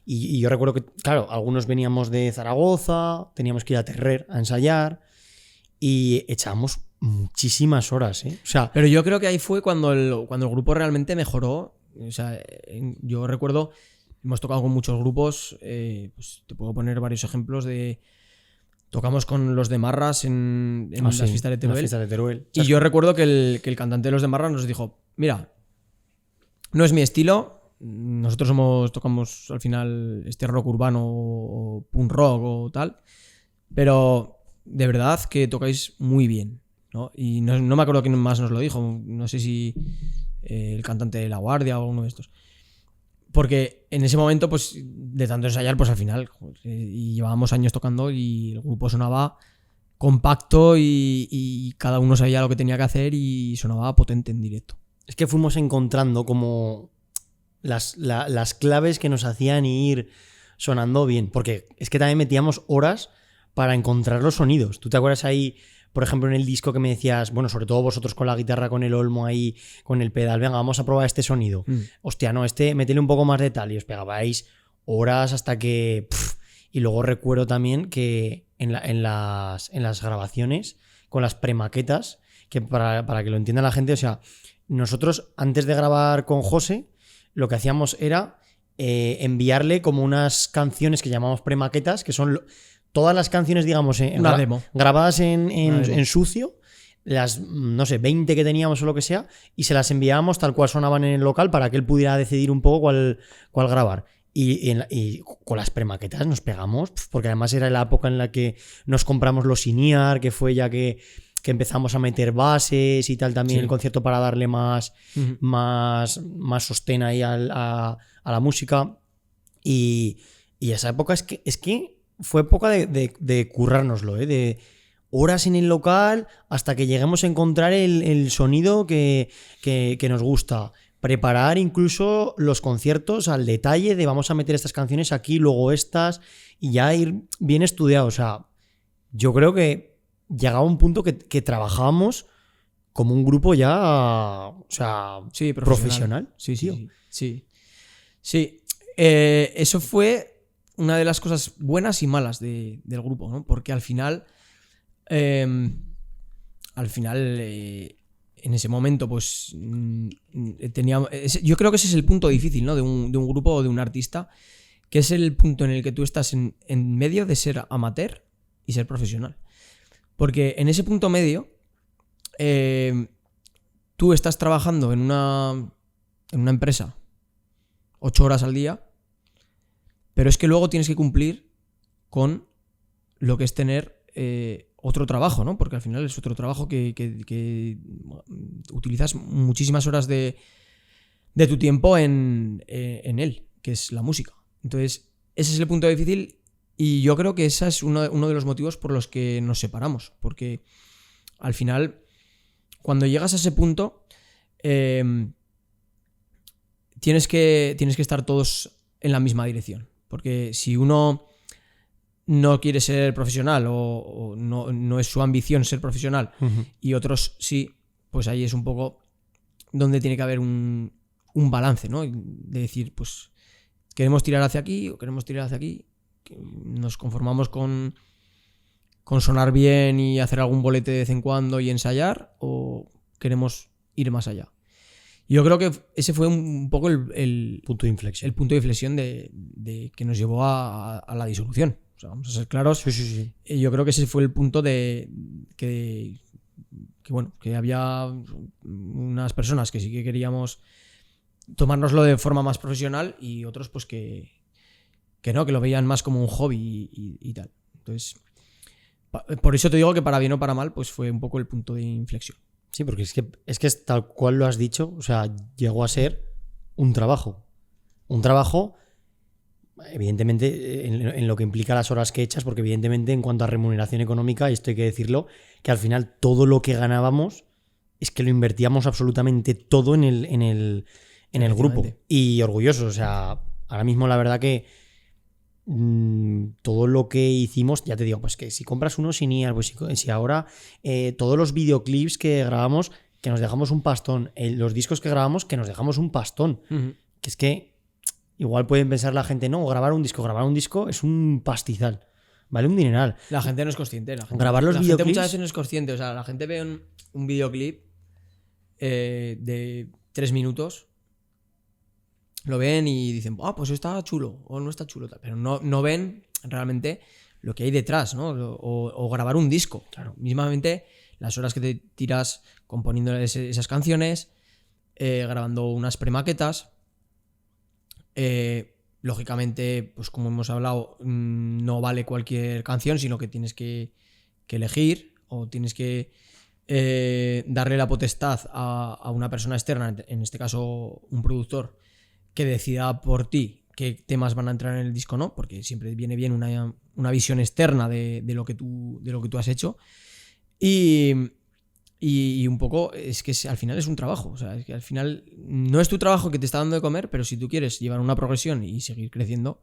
Y yo recuerdo que, claro, algunos veníamos de Zaragoza, teníamos que ir a Terrer a ensayar y echábamos muchísimas horas, ¿eh? O sea, pero yo creo que ahí fue cuando el grupo realmente mejoró. O sea, yo recuerdo, hemos tocado con muchos grupos, pues te puedo poner varios ejemplos de... Tocamos con los de Marras en las fiestas de Teruel. Y yo recuerdo que el cantante de los de Marras nos dijo, mira, no es mi estilo... Nosotros tocamos al final este rock urbano o punk rock o tal, pero de verdad que tocáis muy bien, ¿no? Y no me acuerdo quién más nos lo dijo, no sé si el cantante de La Guardia o uno de estos, porque en ese momento pues de tanto ensayar pues al final y llevábamos años tocando y el grupo sonaba compacto y cada uno sabía lo que tenía que hacer y sonaba potente en directo. Es que fuimos encontrando como las claves que nos hacían ir sonando bien, porque es que también metíamos horas para encontrar los sonidos. ¿Tú te acuerdas ahí, por ejemplo, en el disco que me decías, bueno, sobre todo vosotros con la guitarra, con el olmo ahí, con el pedal, venga, vamos a probar este sonido? Hostia, no, métele un poco más de tal, y os pegabais horas hasta que... Y luego recuerdo también que en las grabaciones, con las premaquetas, que para que lo entienda la gente, o sea, nosotros antes de grabar con José, lo que hacíamos era enviarle como unas canciones que llamamos premaquetas, que son todas las canciones, digamos, una demo. Grabadas en sucio, las, no sé, 20 que teníamos o lo que sea, y se las enviábamos tal cual sonaban en el local para que él pudiera decidir un poco cuál grabar. Y con las premaquetas nos pegamos, porque además era la época en la que nos compramos los in-ear, que fue ya que empezamos a meter bases y tal también, sí, el concierto para darle más sostén ahí a la música. Y esa época es que fue época de currárnoslo, de horas en el local hasta que lleguemos a encontrar el sonido que nos gusta. Preparar incluso los conciertos al detalle de vamos a meter estas canciones aquí, luego estas, y ya ir bien estudiado. O sea, yo creo que llegaba un punto que trabajábamos como un grupo ya, o sea, Sí, profesional. Sí, tío. sí. Sí. Eso fue una de las cosas buenas y malas del grupo, ¿no? Porque al final, en ese momento, pues teníamos. Yo creo que ese es el punto difícil, ¿no? De un grupo o de un artista, que es el punto en el que tú estás en medio de ser amateur y ser profesional. Porque en ese punto medio, tú estás trabajando en una empresa 8 horas al día, pero es que luego tienes que cumplir con lo que es tener otro trabajo, ¿no? Porque al final es otro trabajo que utilizas muchísimas horas de tu tiempo en él, que es la música. Entonces, ese es el punto difícil y yo creo que ese es uno de los motivos por los que nos separamos, porque al final, cuando llegas a ese punto, tienes que estar todos en la misma dirección. Porque si uno no quiere ser profesional o no es su ambición ser profesional y otros sí, pues ahí es un poco donde tiene que haber un balance, ¿no? De decir, pues queremos tirar hacia aquí o queremos tirar hacia aquí. Nos conformamos con sonar bien y hacer algún bolete de vez en cuando y ensayar, o queremos ir más allá. Yo creo que ese fue un poco el punto de inflexión. El punto de inflexión de que nos llevó a la disolución. O sea, vamos a ser claros. Sí. Yo creo que ese fue el punto de que había unas personas que sí que queríamos tomárnoslo de forma más profesional y otros pues que no, que lo veían más como un hobby y tal. Entonces, por eso te digo que para bien o para mal, pues fue un poco el punto de inflexión. Sí, porque es que tal cual lo has dicho, o sea, llegó a ser un trabajo. Un trabajo, evidentemente, en lo que implica las horas que echas, porque evidentemente en cuanto a remuneración económica, y esto hay que decirlo, que al final todo lo que ganábamos es que lo invertíamos absolutamente todo en el grupo. Y orgullosos, o sea, ahora mismo la verdad que todo lo que hicimos, ya te digo, pues que si compras unos Siniar, pues si ahora todos los videoclips que grabamos, que nos dejamos un pastón, los discos que grabamos, que nos dejamos un pastón, que es que igual pueden pensar la gente, no, grabar un disco es un pastizal, vale un dineral. La gente no es consciente, grabar los videoclips, gente muchas veces no es consciente, o sea, la gente ve un videoclip de 3 minutos, lo ven y dicen, pues está chulo o no está chulo, pero no ven realmente lo que hay detrás, ¿no? O grabar un disco. Claro, mismamente las horas que te tiras componiendo esas canciones, grabando unas premaquetas. Lógicamente, pues como hemos hablado, no vale cualquier canción, sino que tienes que elegir o tienes que darle la potestad a una persona externa, en este caso un productor, que decida por ti qué temas van a entrar en el disco o no, porque siempre viene bien una visión externa de lo que tú has hecho. Y un poco es que al final es un trabajo, o sea, es que al final no es tu trabajo que te está dando de comer, pero si tú quieres llevar una progresión y seguir creciendo,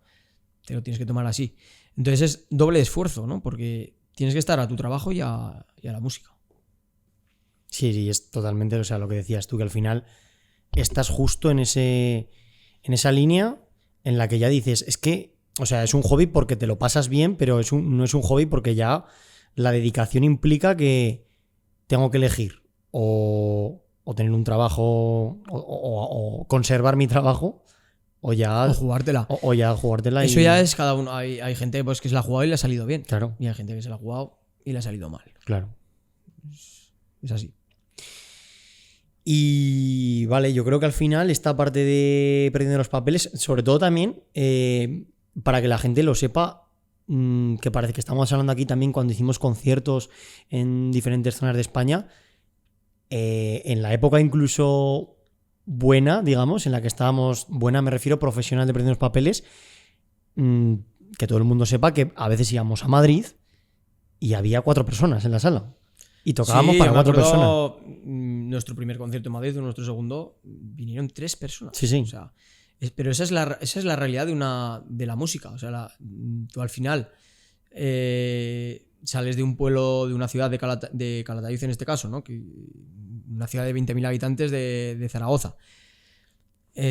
te lo tienes que tomar así. Entonces es doble esfuerzo, ¿no? Porque tienes que estar a tu trabajo y a la música. Sí, es totalmente, o sea, lo que decías tú, que al final estás justo en esa línea en la que ya dices, es que, o sea, es un hobby porque te lo pasas bien, pero no es un hobby porque ya la dedicación implica que tengo que elegir o tener un trabajo o conservar mi trabajo o jugártela. O ya jugártela. Eso ya es cada uno. Hay gente pues, que se la ha jugado y le ha salido bien. Claro. Y hay gente que se la ha jugado y le ha salido mal. Claro. Es así. Y vale, yo creo que al final esta parte de perdiendo los papeles, sobre todo también para que la gente lo sepa, que parece que estamos hablando aquí también cuando hicimos conciertos en diferentes zonas de España, en la época incluso buena, digamos, en la que estábamos, buena me refiero profesional de perdiendo los papeles, que todo el mundo sepa que a veces íbamos a Madrid y había 4 personas en la sala. Y tocábamos Sí, para me 4 personas. acuerdo, nuestro primer concierto en Madrid, nuestro segundo, vinieron 3 personas. Sí, sí. O sea, pero esa es la realidad de la música. O sea, tú al final sales de un pueblo, de una ciudad de Calatayud en este caso, ¿no? Una ciudad de 20.000 habitantes de Zaragoza.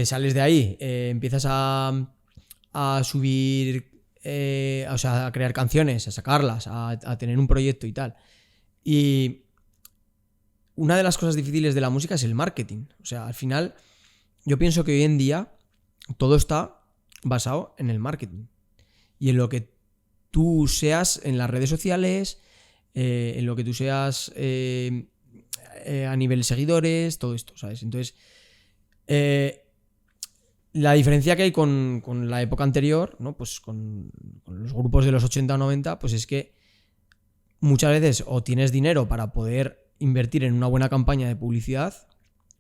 Sales de ahí, empiezas a subir, o sea, a crear canciones, a sacarlas, a tener un proyecto y tal. Y una de las cosas difíciles de la música es el marketing. O sea, al final, yo pienso que hoy en día todo está basado en el marketing y en lo que tú seas en las redes sociales, en lo que tú seas a nivel de seguidores, todo esto, ¿sabes? Entonces, la diferencia que hay con la época anterior, ¿no? Pues con los grupos de los 80 o 90, pues es que muchas veces o tienes dinero para poder invertir en una buena campaña de publicidad,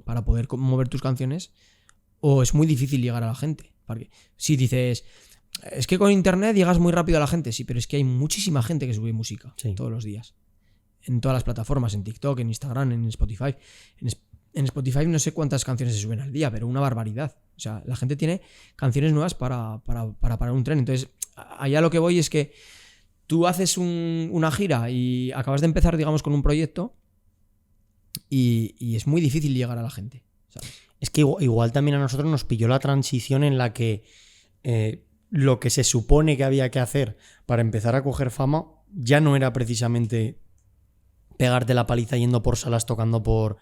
para poder mover tus canciones, o es muy difícil llegar a la gente. Porque si dices, es que con internet llegas muy rápido a la gente, sí, pero es que hay muchísima gente que sube música todos los días. En todas las plataformas, en TikTok, en Instagram, en Spotify. En Spotify no sé cuántas canciones se suben al día, pero una barbaridad. O sea, la gente tiene canciones nuevas para parar un tren. Entonces, allá lo que voy es que tú haces una gira y acabas de empezar, digamos, con un proyecto y es muy difícil llegar a la gente, ¿sabes? Es que igual también a nosotros nos pilló la transición en la que lo que se supone que había que hacer para empezar a coger fama ya no era precisamente pegarte la paliza yendo por salas tocando por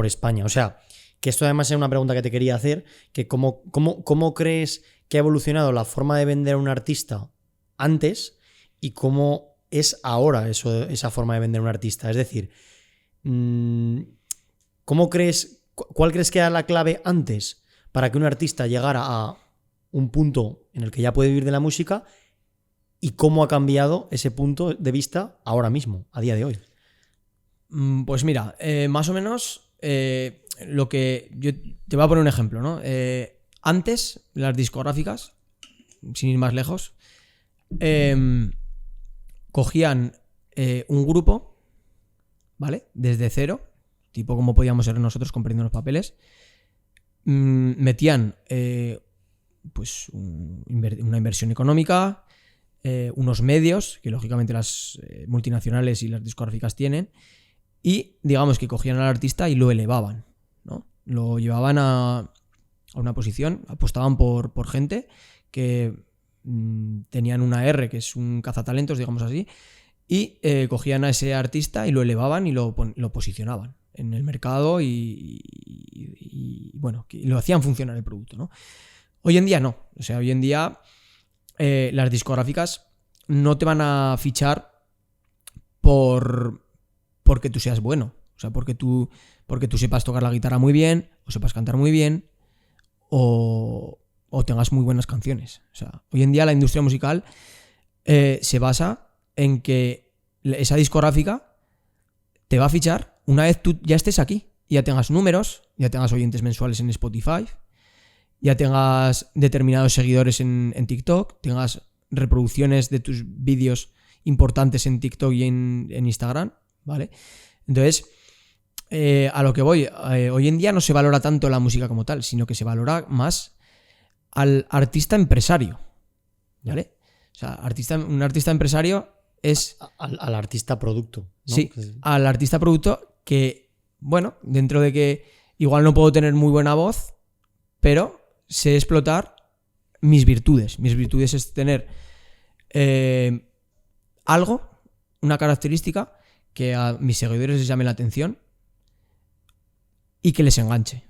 España. O sea, que esto además es una pregunta que te quería hacer, que ¿cómo crees que ha evolucionado la forma de vender a un artista antes y cómo es ahora esa forma de vender a un artista? Es decir, ¿cuál crees que era la clave antes para que un artista llegara a un punto en el que ya puede vivir de la música y cómo ha cambiado ese punto de vista ahora mismo, a día de hoy? Pues mira, más o menos lo que yo te voy a poner un ejemplo, ¿no? Antes las discográficas, sin ir más lejos, cogían un grupo, ¿vale? Desde cero, tipo como podíamos ser nosotros comprando los papeles, metían pues una inversión económica, unos medios que lógicamente las multinacionales y las discográficas tienen, y digamos que cogían al artista y lo elevaban, ¿no? Lo llevaban a una posición, apostaban por gente que tenían una R, que es un cazatalentos, digamos así, y cogían a ese artista y lo elevaban y lo posicionaban en el mercado y bueno, lo hacían funcionar el producto, ¿no? Hoy en día no. O sea, hoy en día las discográficas no te van a fichar porque tú seas bueno. O sea, porque tú sepas tocar la guitarra muy bien, o sepas cantar muy bien, o tengas muy buenas canciones. O sea, hoy en día la industria musical se basa en que esa discográfica te va a fichar una vez tú ya estés aquí, ya tengas números, ya tengas oyentes mensuales en Spotify, ya tengas determinados seguidores en TikTok, tengas reproducciones de tus vídeos importantes en TikTok y en Instagram, ¿vale? Entonces, a lo que voy, hoy en día no se valora tanto la música como tal, sino que se valora más al artista empresario, ¿vale? O sea, un artista empresario es... Al artista producto, ¿no? Sí, al artista producto que, bueno, dentro de que igual no puedo tener muy buena voz, pero sé explotar mis virtudes. Mis virtudes es tener algo, una característica que a mis seguidores les llame la atención y que les enganche,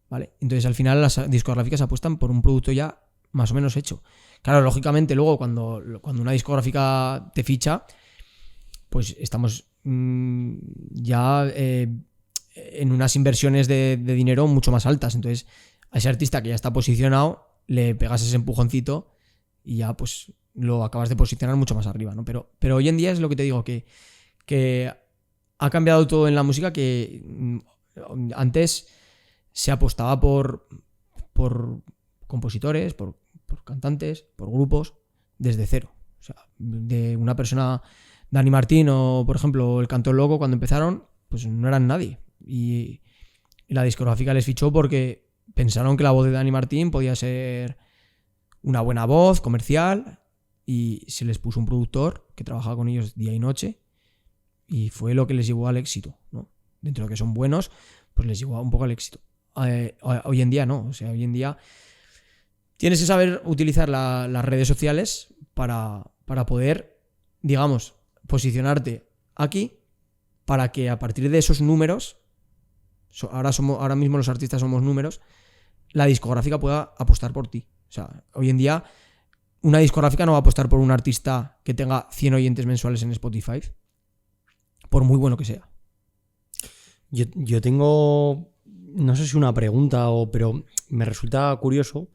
¿vale? Entonces al final las discográficas apuestan por un producto ya más o menos hecho. Claro, lógicamente luego cuando una discográfica te ficha, pues estamos ya en unas inversiones de dinero mucho más altas. Entonces a ese artista que ya está posicionado le pegas ese empujoncito y ya pues lo acabas de posicionar mucho más arriba, ¿no? Pero hoy en día es lo que te digo, que ha cambiado todo en la música, que antes se apostaba por compositores, por cantantes, por grupos, desde cero. O sea, de una persona Dani Martín o, por ejemplo, el Canto Loco, cuando empezaron, pues no eran nadie. Y la discográfica les fichó porque pensaron que la voz de Dani Martín podía ser una buena voz comercial, y se les puso un productor que trabajaba con ellos día y noche, y fue lo que les llevó al éxito, ¿no? Dentro de que son buenos, pues les llevó un poco al éxito. Hoy en día no, o sea, hoy en día tienes que saber utilizar las redes sociales para poder, digamos, posicionarte aquí, para que a partir de esos números, ahora mismo los artistas somos números, la discográfica pueda apostar por ti. O sea, hoy en día una discográfica no va a apostar por un artista que tenga 100 oyentes mensuales en Spotify, por muy bueno que sea. Yo tengo, no sé si una pregunta, pero me resulta curioso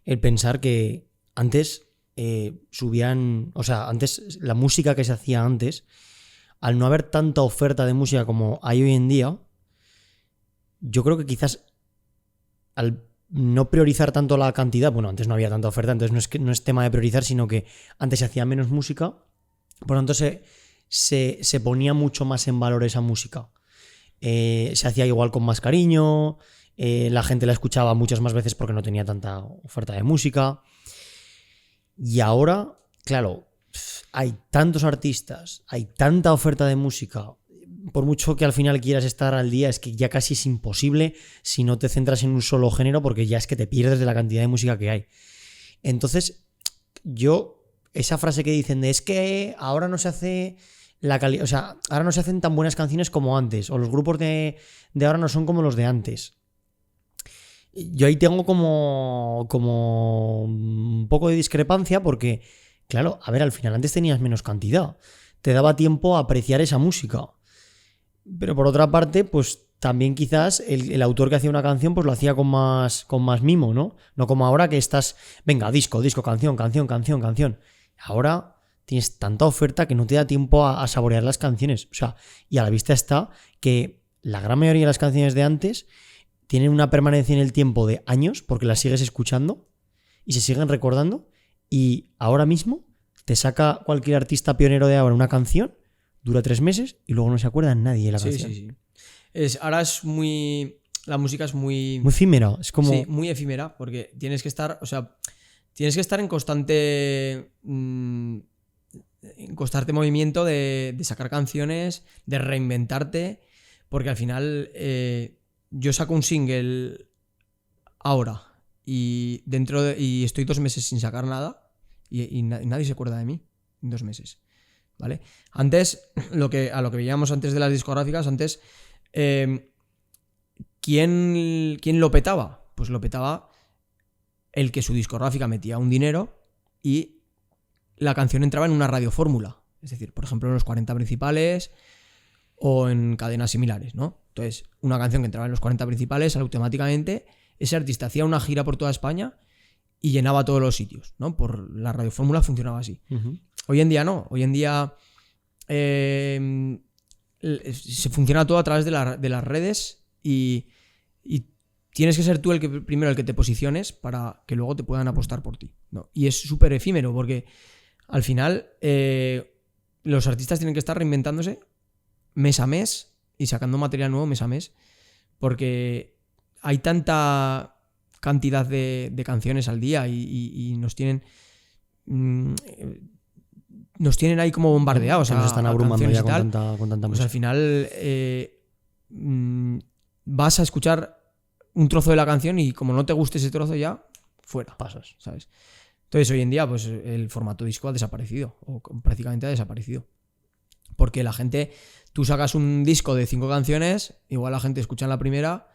el pensar que antes subían, o sea, antes la música que se hacía antes, al no haber tanta oferta de música como hay hoy en día, yo creo que quizás al no priorizar tanto la cantidad, bueno, antes no había tanta oferta, entonces no es tema de priorizar, sino que antes se hacía menos música, por lo tanto se ponía mucho más en valor esa música. Se hacía igual con más cariño, la gente la escuchaba muchas más veces porque no tenía tanta oferta de música. Y ahora, claro, hay tantos artistas, hay tanta oferta de música, por mucho que al final quieras estar al día, es que ya casi es imposible si no te centras en un solo género, porque ya es que te pierdes de la cantidad de música que hay. Entonces, esa frase que dicen de es que ahora no se hace o sea, ahora no se hacen tan buenas canciones como antes, o los grupos de ahora no son como los de antes. Yo ahí tengo como un poco de discrepancia porque, claro, a ver, al final antes tenías menos cantidad, te daba tiempo a apreciar esa música. Pero por otra parte, pues también quizás el autor que hacía una canción pues lo hacía con más mimo, ¿no? No como ahora que estás, venga, disco, canción. Ahora tienes tanta oferta que no te da tiempo a saborear las canciones. O sea, y a la vista está que la gran mayoría de las canciones de antes tienen una permanencia en el tiempo de años porque las sigues escuchando y se siguen recordando, y ahora mismo te saca cualquier artista pionero de ahora una canción, dura 3 meses y luego no se acuerda nadie de la canción. Sí. Ahora es muy... La música es muy... Muy efímera, es como... Sí, muy efímera, porque tienes que estar... O sea, tienes que estar en constante... en constante movimiento de sacar canciones, de reinventarte, porque al final yo saco un single ahora y y estoy 2 meses sin sacar nada y nadie se acuerda de mí en 2 meses. ¿Vale? Antes, a lo que veíamos antes de las discográficas, antes, ¿quién lo petaba? Pues lo petaba el que su discográfica metía un dinero y la canción entraba en una radiofórmula. Es decir, por ejemplo, en los 40 principales o en cadenas similares, ¿no? Entonces, una canción que entraba en los 40 principales, automáticamente ese artista hacía una gira por toda España y llenaba todos los sitios, ¿no? Por la radiofórmula funcionaba así. Uh-huh. Hoy en día no. Hoy en día se funciona todo a través de las redes y tienes que ser tú primero el que te posiciones para que luego te puedan apostar por ti, ¿no? Y es súper efímero porque al final los artistas tienen que estar reinventándose mes a mes y sacando material nuevo mes a mes, porque hay tanta cantidad de canciones al día y nos tienen ahí como bombardeados. Nos están abrumando ya con tanta pues música. Al final vas a escuchar un trozo de la canción y como no te guste ese trozo ya, fuera. Pasas. ¿Sabes? Entonces hoy en día pues el formato disco ha desaparecido, o prácticamente ha desaparecido. Porque la gente, tú sacas un disco de 5 canciones, igual la gente escucha en la primera,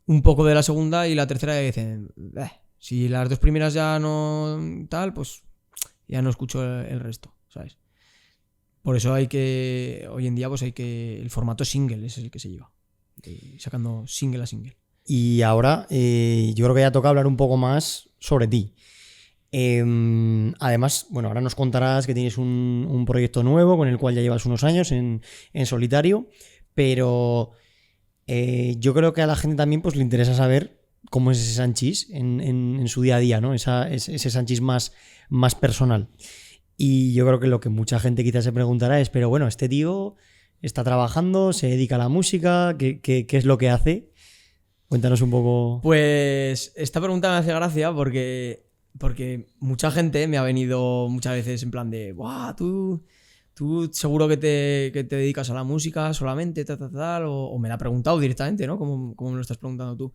un poco de la segunda y la tercera y dicen, si las 2 primeras ya no tal, pues ya no escucho el resto, ¿sabes? Por eso hoy en día pues el formato single es el que se lleva, sacando single a single. Y ahora yo creo que ya toca hablar un poco más sobre ti. Además, bueno, ahora nos contarás que tienes un proyecto nuevo con el cual ya llevas unos años en solitario, pero yo creo que a la gente también pues, le interesa saber cómo es ese Sanchis en su día a día, ¿no? Ese Sanchis más personal. Y yo creo que lo que mucha gente quizás se preguntará es, pero bueno, este tío está trabajando, se dedica a la música, ¿qué es lo que hace? Cuéntanos un poco. Pues esta pregunta me hace gracia porque mucha gente me ha venido muchas veces en plan de, ¡buah! Tú seguro que te dedicas a la música solamente, tal, o me la ha preguntado directamente, ¿no? Como me lo estás preguntando tú.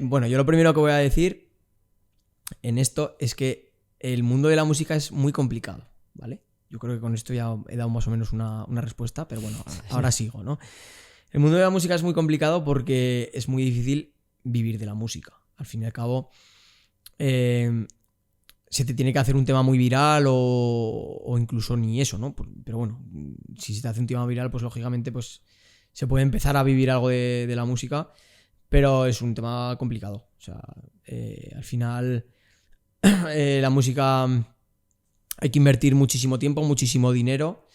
Bueno, yo lo primero que voy a decir en esto es que el mundo de la música es muy complicado, ¿vale? Yo creo que con esto ya he dado más o menos una respuesta, pero bueno, ahora sigo, ¿no? El mundo de la música es muy complicado porque es muy difícil vivir de la música. Al fin y al cabo, se te tiene que hacer un tema muy viral o incluso ni eso, ¿no? Pero bueno, si se te hace un tema viral, pues lógicamente pues, se puede empezar a vivir algo de la música, pero es un tema complicado. O sea, al final la música hay que invertir muchísimo tiempo, muchísimo dinero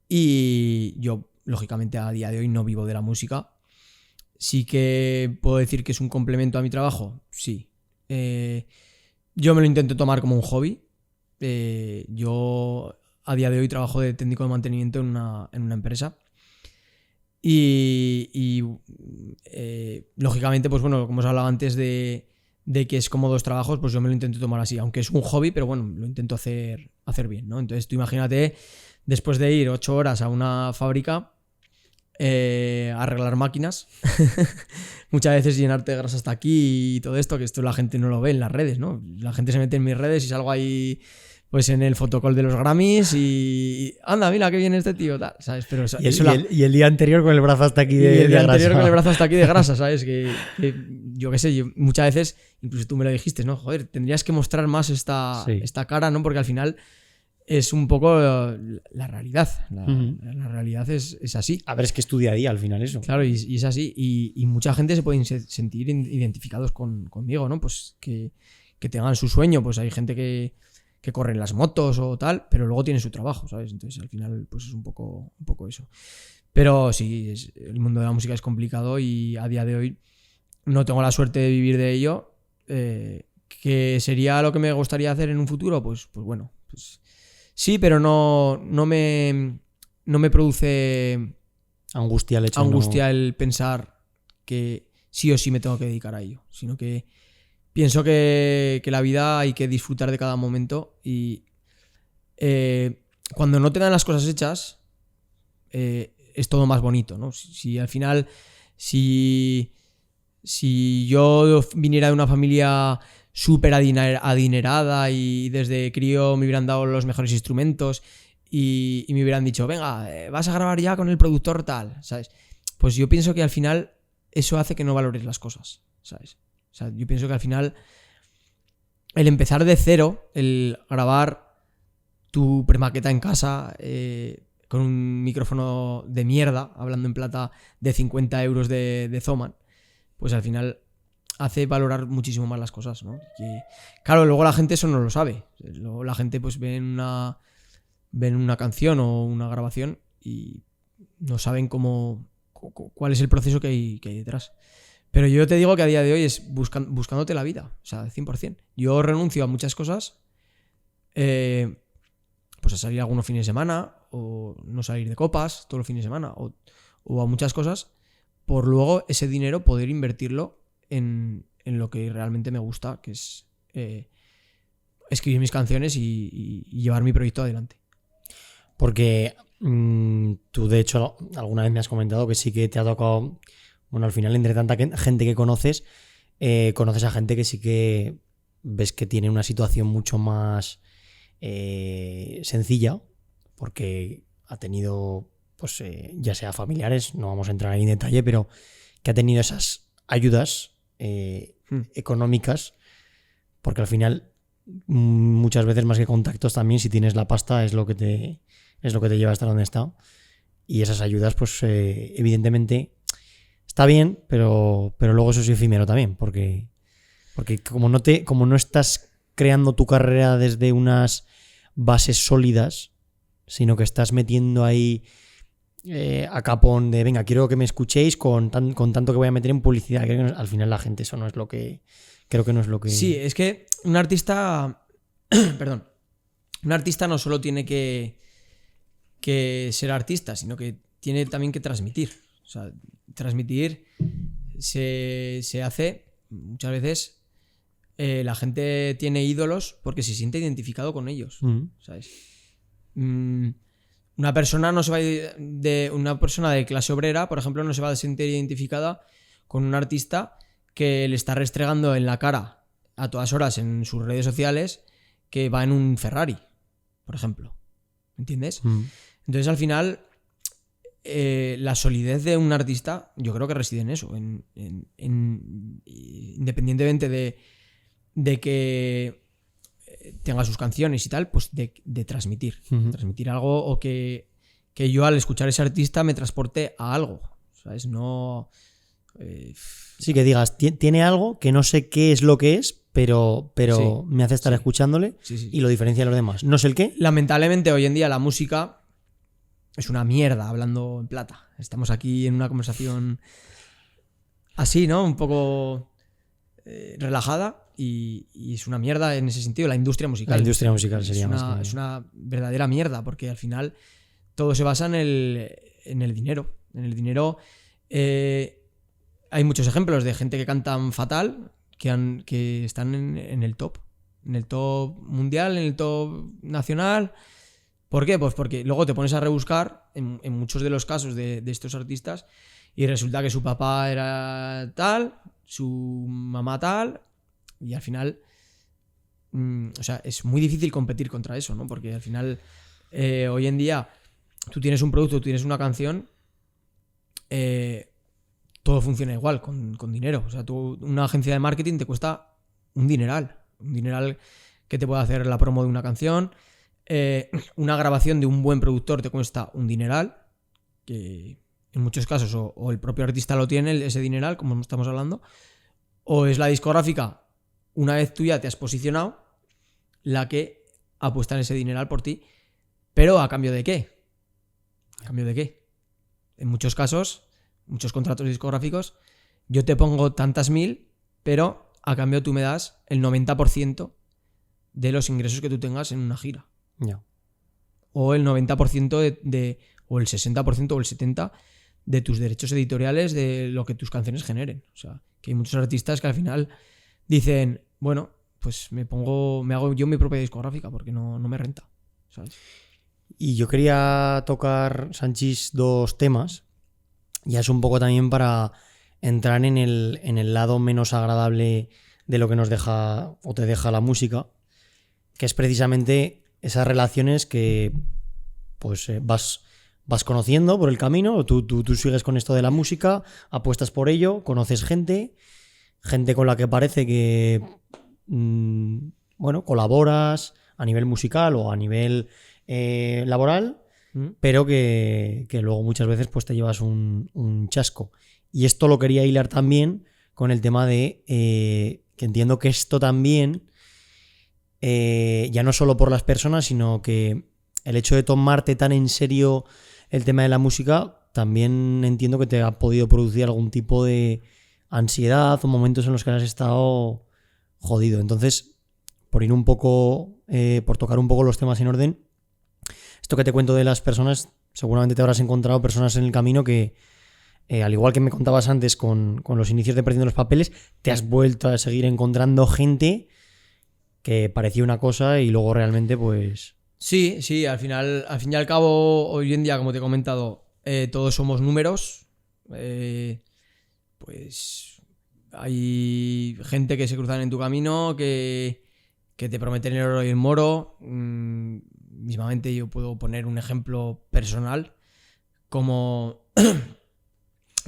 y yo, lógicamente, a día de hoy no vivo de la música. Sí que puedo decir que es un complemento a mi trabajo, sí. Yo me lo intento tomar como un hobby. Yo a día de hoy trabajo de técnico de mantenimiento en una empresa. Y lógicamente, pues bueno, como os hablaba antes de que es como dos trabajos, pues yo me lo intento tomar así. Aunque es un hobby, pero bueno, lo intento hacer bien, ¿no? Entonces tú imagínate, después de ir 8 horas a una fábrica, arreglar máquinas, muchas veces llenarte de grasa hasta aquí y todo esto, que esto la gente no lo ve en las redes, ¿no? La gente se mete en mis redes y salgo ahí pues en el fotocall de los Grammys y anda, mira qué bien este tío, tal, ¿sabes? Pero y el día anterior con el brazo hasta aquí de grasa. Y el día anterior con el brazo hasta aquí de grasa, ¿sabes? Que yo qué sé, muchas veces, incluso tú me lo dijiste, ¿no? Joder, tendrías que mostrar más esta cara, ¿no? Porque al final es un poco la realidad. La realidad es así. A ver, es que es tu día a día al final eso. Claro, y es así. Y mucha gente se puede sentir identificados conmigo, ¿no? Pues que tengan su sueño. Pues hay gente que corre en las motos o tal, pero luego tiene su trabajo, ¿sabes? Entonces al final pues es un poco eso. Pero sí, el mundo de la música es complicado y a día de hoy no tengo la suerte de vivir de ello. ¿Que sería lo que me gustaría hacer en un futuro? Pues bueno, pues sí, pero no me produce angustia el pensar que sí o sí me tengo que dedicar a ello, sino que pienso que la vida hay que disfrutar de cada momento y cuando no te dan las cosas hechas es todo más bonito, ¿no? Si al final, si yo viniera de una familia súper adinerada y desde crío me hubieran dado los mejores instrumentos y me hubieran dicho, venga, vas a grabar ya con el productor tal, ¿sabes? Pues yo pienso que al final eso hace que no valores las cosas, ¿sabes? O sea, yo pienso que al final el empezar de cero, el grabar tu premaqueta en casa con un micrófono de mierda, hablando en plata, de 50 euros de Zoman, pues al final hace valorar muchísimo más las cosas, ¿no? Y, claro, luego la gente eso no lo sabe. Luego la gente pues ven una canción o una grabación y no saben cuál es el proceso que hay detrás. Pero yo te digo que a día de hoy es buscándote la vida, o sea, 100%. Yo renuncio a muchas cosas, pues a salir algunos fines de semana, o no salir de copas todos los fines de semana, o a muchas cosas, por luego ese dinero poder invertirlo en lo que realmente me gusta, que es escribir mis canciones y llevar mi proyecto adelante. Porque tú, de hecho, alguna vez me has comentado que sí que te ha tocado... Bueno, al final, entre tanta gente que conoces a gente que sí que ves que tiene una situación mucho más sencilla, porque ha tenido, pues ya sea familiares, no vamos a entrar ahí en detalle, pero que ha tenido esas ayudas económicas, porque al final, muchas veces más que contactos también, si tienes la pasta, es lo que te lleva hasta donde está. Y esas ayudas, pues evidentemente... Está bien, pero luego eso es efímero también, porque como no estás creando tu carrera desde unas bases sólidas, sino que estás metiendo ahí a capón de venga, quiero que me escuchéis con tanto que voy a meter en publicidad. Creo que al final la gente eso no es lo que... Creo que no es lo que... Sí, es que un artista... Perdón. un artista no solo tiene que ser artista, sino que tiene también que transmitir. O sea, transmitir se hace muchas veces. La gente tiene ídolos porque se siente identificado con ellos, ¿sabes? Una persona no se va una persona de clase obrera, por ejemplo, no se va a sentir identificada con un artista que le está restregando en la cara a todas horas en sus redes sociales que va en un Ferrari, por ejemplo. ¿Entiendes? Entonces, al final, la solidez de un artista, yo creo que reside en eso, independientemente de que tenga sus canciones y tal, pues de transmitir. Transmitir algo, o que yo al escuchar a ese artista me transporte a algo, ¿sabes? No... Sí, que digas, tiene algo que no sé qué es lo que es, pero sí, me hace estar escuchándole y lo diferencia de los demás. No sé el qué. Lamentablemente hoy en día la música es una mierda, hablando en plata. Estamos aquí en una conversación así, ¿no? Un poco relajada y es una mierda en ese sentido. La industria musical. La industria musical sería es una verdadera mierda, porque al final todo se basa en el dinero. En el dinero. Hay muchos ejemplos de gente que cantan fatal, que están en el top. En el top mundial, en el top nacional. ¿Por qué? Pues porque luego te pones a rebuscar en muchos de los casos de estos artistas y resulta que su papá era tal, su mamá tal, y al final, o sea, es muy difícil competir contra eso, ¿no? Porque al final, hoy en día, tú tienes un producto, tú tienes una canción, todo funciona igual, con dinero. O sea, una agencia de marketing te cuesta un dineral que te puede hacer la promo de una canción. Una grabación de un buen productor te cuesta un dineral, que en muchos casos o el propio artista lo tiene, ese dineral, como estamos hablando, o es la discográfica, una vez tú ya te has posicionado, la que apuesta en ese dineral por ti. Pero ¿a cambio de qué? ¿A cambio de qué? En muchos casos, muchos contratos discográficos, yo te pongo tantas mil, pero a cambio tú me das el 90% de los ingresos que tú tengas en una gira. Yeah. O el 90% o el 60% o el 70% de tus derechos editoriales de lo que tus canciones generen. O sea, que hay muchos artistas que al final dicen, bueno, pues me hago yo mi propia discográfica porque no me renta, ¿sabes? Y yo quería tocar, Sanchis, dos temas. Ya es un poco también para entrar en el lado menos agradable de lo que nos deja o te deja la música, que es precisamente esas relaciones que pues vas conociendo por el camino. Tú sigues con esto de la música, apuestas por ello, conoces gente con la que parece que bueno, colaboras a nivel musical o a nivel laboral, pero que luego muchas veces pues te llevas un chasco. Y esto lo quería hilar también con el tema de que entiendo que esto también, ya no solo por las personas, sino que el hecho de tomarte tan en serio el tema de la música, también entiendo que te ha podido producir algún tipo de ansiedad o momentos en los que has estado jodido. Entonces, por ir un poco, por tocar un poco los temas en orden, esto que te cuento de las personas, seguramente te habrás encontrado personas en el camino que, al igual que me contabas antes con los inicios de Perdiendo los Papeles, te has vuelto a seguir encontrando gente que parecía una cosa y luego realmente pues... Sí, al fin y al cabo, hoy en día, como te he comentado, todos somos números. Pues hay gente que se cruzan en tu camino, que te prometen el oro y el moro. Mismamente yo puedo poner un ejemplo personal, como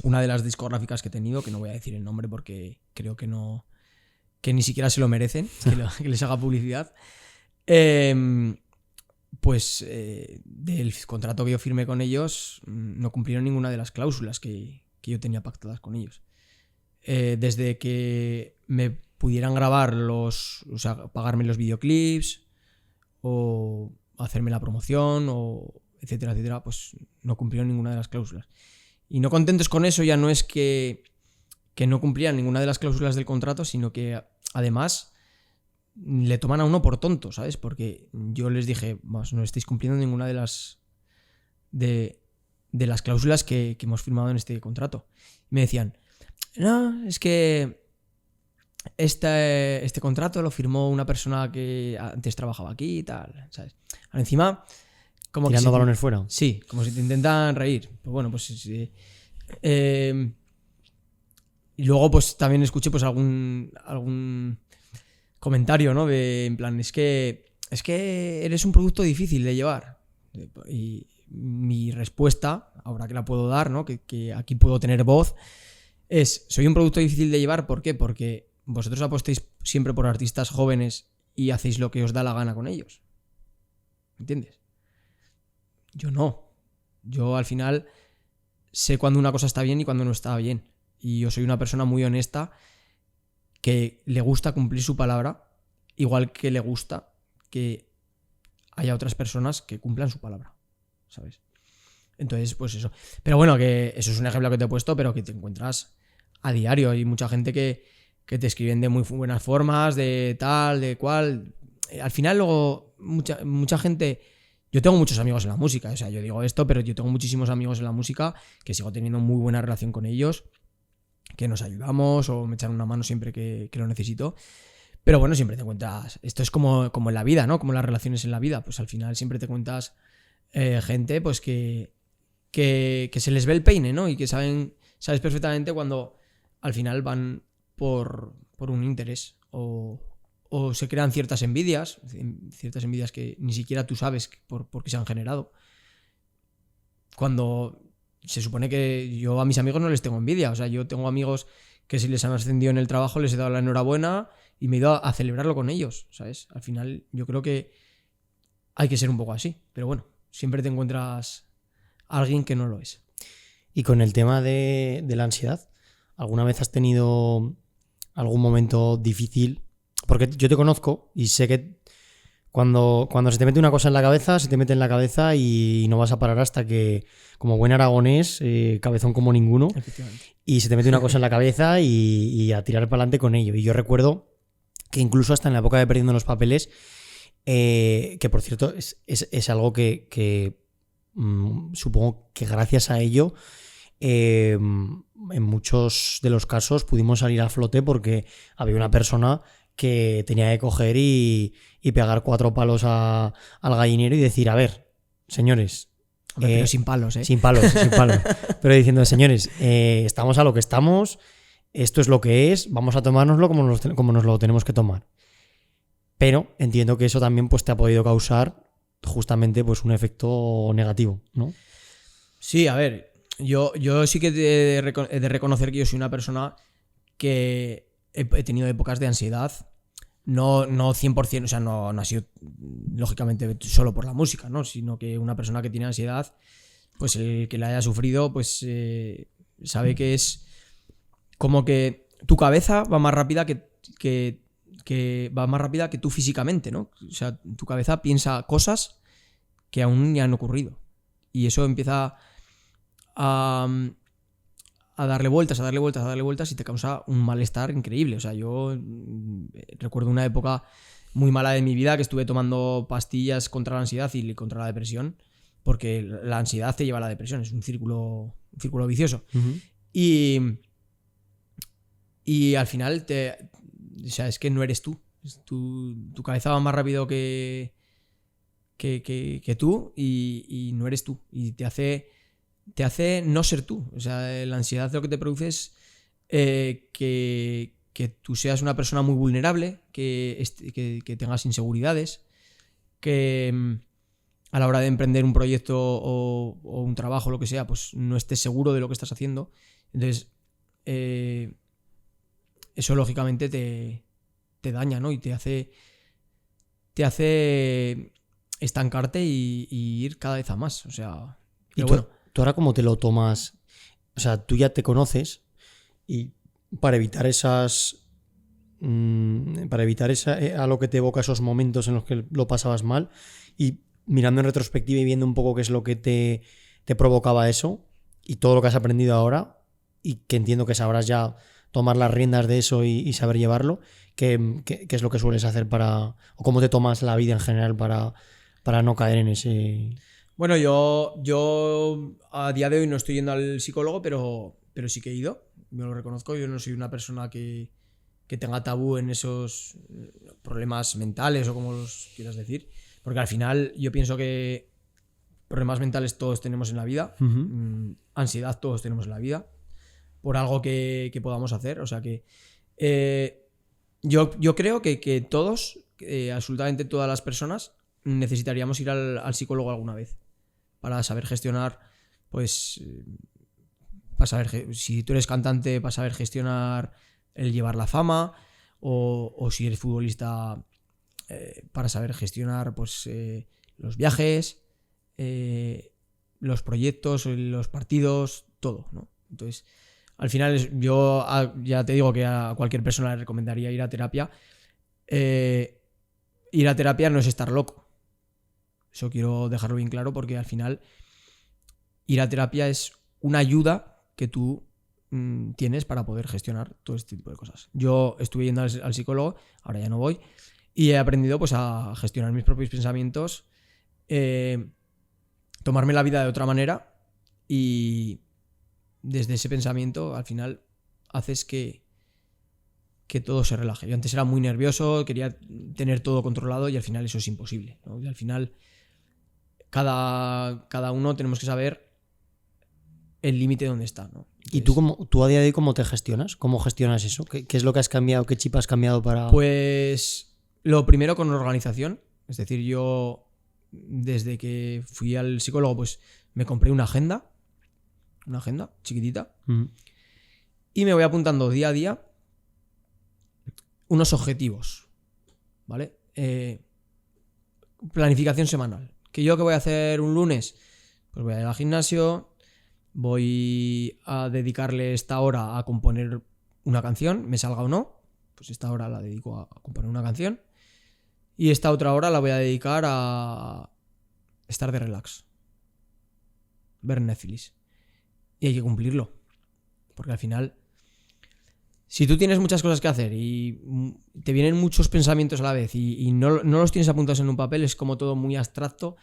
una de las discográficas que he tenido, que no voy a decir el nombre porque creo que no, que ni siquiera se lo merecen, que les haga publicidad. Pues del contrato que yo firmé con ellos, no cumplieron ninguna de las cláusulas que yo tenía pactadas con ellos. Desde que me pudieran grabar o sea, pagarme los videoclips o hacerme la promoción, o etcétera, etcétera, pues no cumplieron ninguna de las cláusulas. Y no contentos con eso, ya no es que no cumplían ninguna de las cláusulas del contrato, sino que además le toman a uno por tonto, ¿sabes? Porque yo les dije, vamos, no estáis cumpliendo ninguna de las cláusulas que hemos firmado en este contrato. Y me decían, no, es que este contrato lo firmó una persona que antes trabajaba aquí y tal, ¿sabes? Ahora encima, como tirando balones fuera. Sí, como si te intentan reír. Pues bueno, pues sí. Y luego pues también escuché pues algún comentario, ¿no? En plan, es que eres un producto difícil de llevar. Y mi respuesta, ahora que la puedo dar, ¿no? Que aquí puedo tener voz, soy un producto difícil de llevar. ¿Por qué? Porque vosotros apostéis siempre por artistas jóvenes y hacéis lo que os da la gana con ellos. ¿Entiendes? Yo no. Yo al final sé cuando una cosa está bien y cuando no está bien. Y yo soy una persona muy honesta que le gusta cumplir su palabra, igual que le gusta que haya otras personas que cumplan su palabra, ¿sabes? Entonces, pues eso. Pero bueno, que eso es un ejemplo que te he puesto, pero que te encuentras a diario. Hay mucha gente que te escriben de muy buenas formas, de tal, de cual. Al final luego mucha gente... Yo tengo muchos amigos en la música, o sea, yo digo esto, pero yo tengo muchísimos amigos en la música que sigo teniendo muy buena relación con ellos, que nos ayudamos o me echan una mano siempre que lo necesito. Pero bueno, siempre te encuentras... Esto es como en la vida, ¿no? Como las relaciones en la vida. Pues al final siempre te encuentras gente pues que se les ve el peine, ¿no? Y que sabes perfectamente cuando al final van por un interés o se crean ciertas envidias que ni siquiera tú sabes por qué se han generado. Cuando se supone que yo a mis amigos no les tengo envidia. O sea, yo tengo amigos que si les han ascendido en el trabajo les he dado la enhorabuena y me he ido a celebrarlo con ellos, ¿sabes? Al final yo creo que hay que ser un poco así. Pero bueno, siempre te encuentras a alguien que no lo es. Y con el tema de la ansiedad, ¿alguna vez has tenido algún momento difícil? Porque yo te conozco y sé que cuando se te mete una cosa en la cabeza, se te mete en la cabeza y no vas a parar hasta que, como buen aragonés, cabezón como ninguno, y se te mete una cosa en la cabeza y a tirar para adelante con ello. Y yo recuerdo que incluso hasta en la época de Perdiendo los Papeles, que por cierto es algo que supongo que gracias a ello en muchos de los casos pudimos salir a flote porque había una persona que tenía que coger y pegar 4 palos al gallinero y decir, a ver, señores... Hombre, pero sin palos, ¿eh? Sin palos. Pero diciendo, señores, estamos a lo que estamos, esto es lo que es, vamos a tomárnoslo como nos lo tenemos que tomar. Pero entiendo que eso también pues, te ha podido causar justamente pues, un efecto negativo, ¿no? Sí, a ver, yo sí que he de reconocer que yo soy una persona que he tenido épocas de ansiedad, no 100%, o sea, no ha sido lógicamente solo por la música, ¿no? Sino que una persona que tiene ansiedad, pues el que la haya sufrido, pues sabe que es como que tu cabeza va más rápida que va más rápida que tú físicamente, ¿no? O sea, tu cabeza piensa cosas que aún ni han ocurrido. Y eso empieza a darle vueltas y te causa un malestar increíble. O sea, yo recuerdo una época muy mala de mi vida que estuve tomando pastillas contra la ansiedad y contra la depresión, porque la ansiedad te lleva a la depresión, es un círculo vicioso. Uh-huh. Y al final, o sea, es que no eres tú. Tu cabeza va más rápido que tú y no eres tú. Y te hace no ser tú. O sea, la ansiedad lo que te produce es que tú seas una persona muy vulnerable, que tengas inseguridades, que a la hora de emprender un proyecto o un trabajo, lo que sea, pues no estés seguro de lo que estás haciendo. Entonces, eso lógicamente te daña, ¿no? Y te hace estancarte y ir cada vez a más. O sea, pero bueno. ¿Tú ahora cómo te lo tomas? O sea, tú ya te conoces y para evitar a lo que te evoca esos momentos en los que lo pasabas mal y mirando en retrospectiva y viendo un poco qué es lo que te provocaba eso y todo lo que has aprendido ahora y que entiendo que sabrás ya tomar las riendas de eso y saber llevarlo. ¿Qué es lo que sueles hacer o cómo te tomas la vida en general para no caer en ese...? Bueno, yo a día de hoy no estoy yendo al psicólogo, pero sí que he ido. Me lo reconozco. Yo no soy una persona que tenga tabú en esos problemas mentales o como los quieras decir. Porque al final yo pienso que problemas mentales todos tenemos en la vida. Ansiedad todos tenemos en la vida. Por algo que podamos hacer. O sea que yo creo que todos, absolutamente todas las personas, necesitaríamos ir al psicólogo alguna vez. Para saber gestionar, pues, para saber si tú eres cantante, para saber gestionar el llevar la fama, o si eres futbolista, para saber gestionar, pues, los viajes, los proyectos, los partidos, todo, ¿no? Entonces, al final yo ya te digo que a cualquier persona le recomendaría ir a terapia. Ir a terapia no es estar loco. Eso quiero dejarlo bien claro porque al final ir a terapia es una ayuda que tú tienes para poder gestionar todo este tipo de cosas. Yo estuve yendo al psicólogo, ahora ya no voy, y he aprendido pues a gestionar mis propios pensamientos, tomarme la vida de otra manera y desde ese pensamiento al final haces que todo se relaje. Yo antes era muy nervioso, quería tener todo controlado y al final eso es imposible, ¿no? Y al final cada uno tenemos que saber el límite donde está, ¿no? Entonces, ¿Y tú a día de hoy cómo te gestionas? ¿Cómo gestionas eso? ¿Qué es lo que has cambiado? ¿Qué chip has cambiado para...? Pues lo primero con organización. Es decir, yo desde que fui al psicólogo pues me compré una agenda chiquitita, y me voy apuntando día a día unos objetivos, ¿vale? Planificación semanal. ¿Que yo qué voy a hacer un lunes? Pues voy a ir al gimnasio, voy a dedicarle esta hora a componer una canción, me salga o no, pues esta hora la dedico a componer una canción y esta otra hora la voy a dedicar a estar de relax, ver Netflix. Y hay que cumplirlo, porque al final, si tú tienes muchas cosas que hacer y te vienen muchos pensamientos a la vez y no los tienes apuntados en un papel, es como todo muy abstracto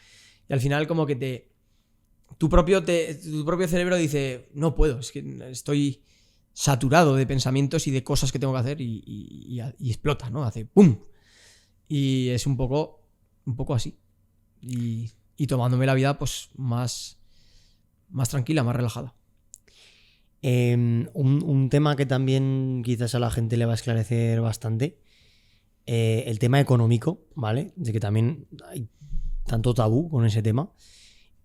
y al final como que tu propio cerebro dice, no puedo, es que estoy saturado de pensamientos y de cosas que tengo que hacer y explota, ¿no? Hace ¡pum! Y es un poco así. Y tomándome la vida pues más tranquila, más relajada. Un tema que también quizás a la gente le va a esclarecer bastante, el tema económico, ¿vale? De que también hay tanto tabú con ese tema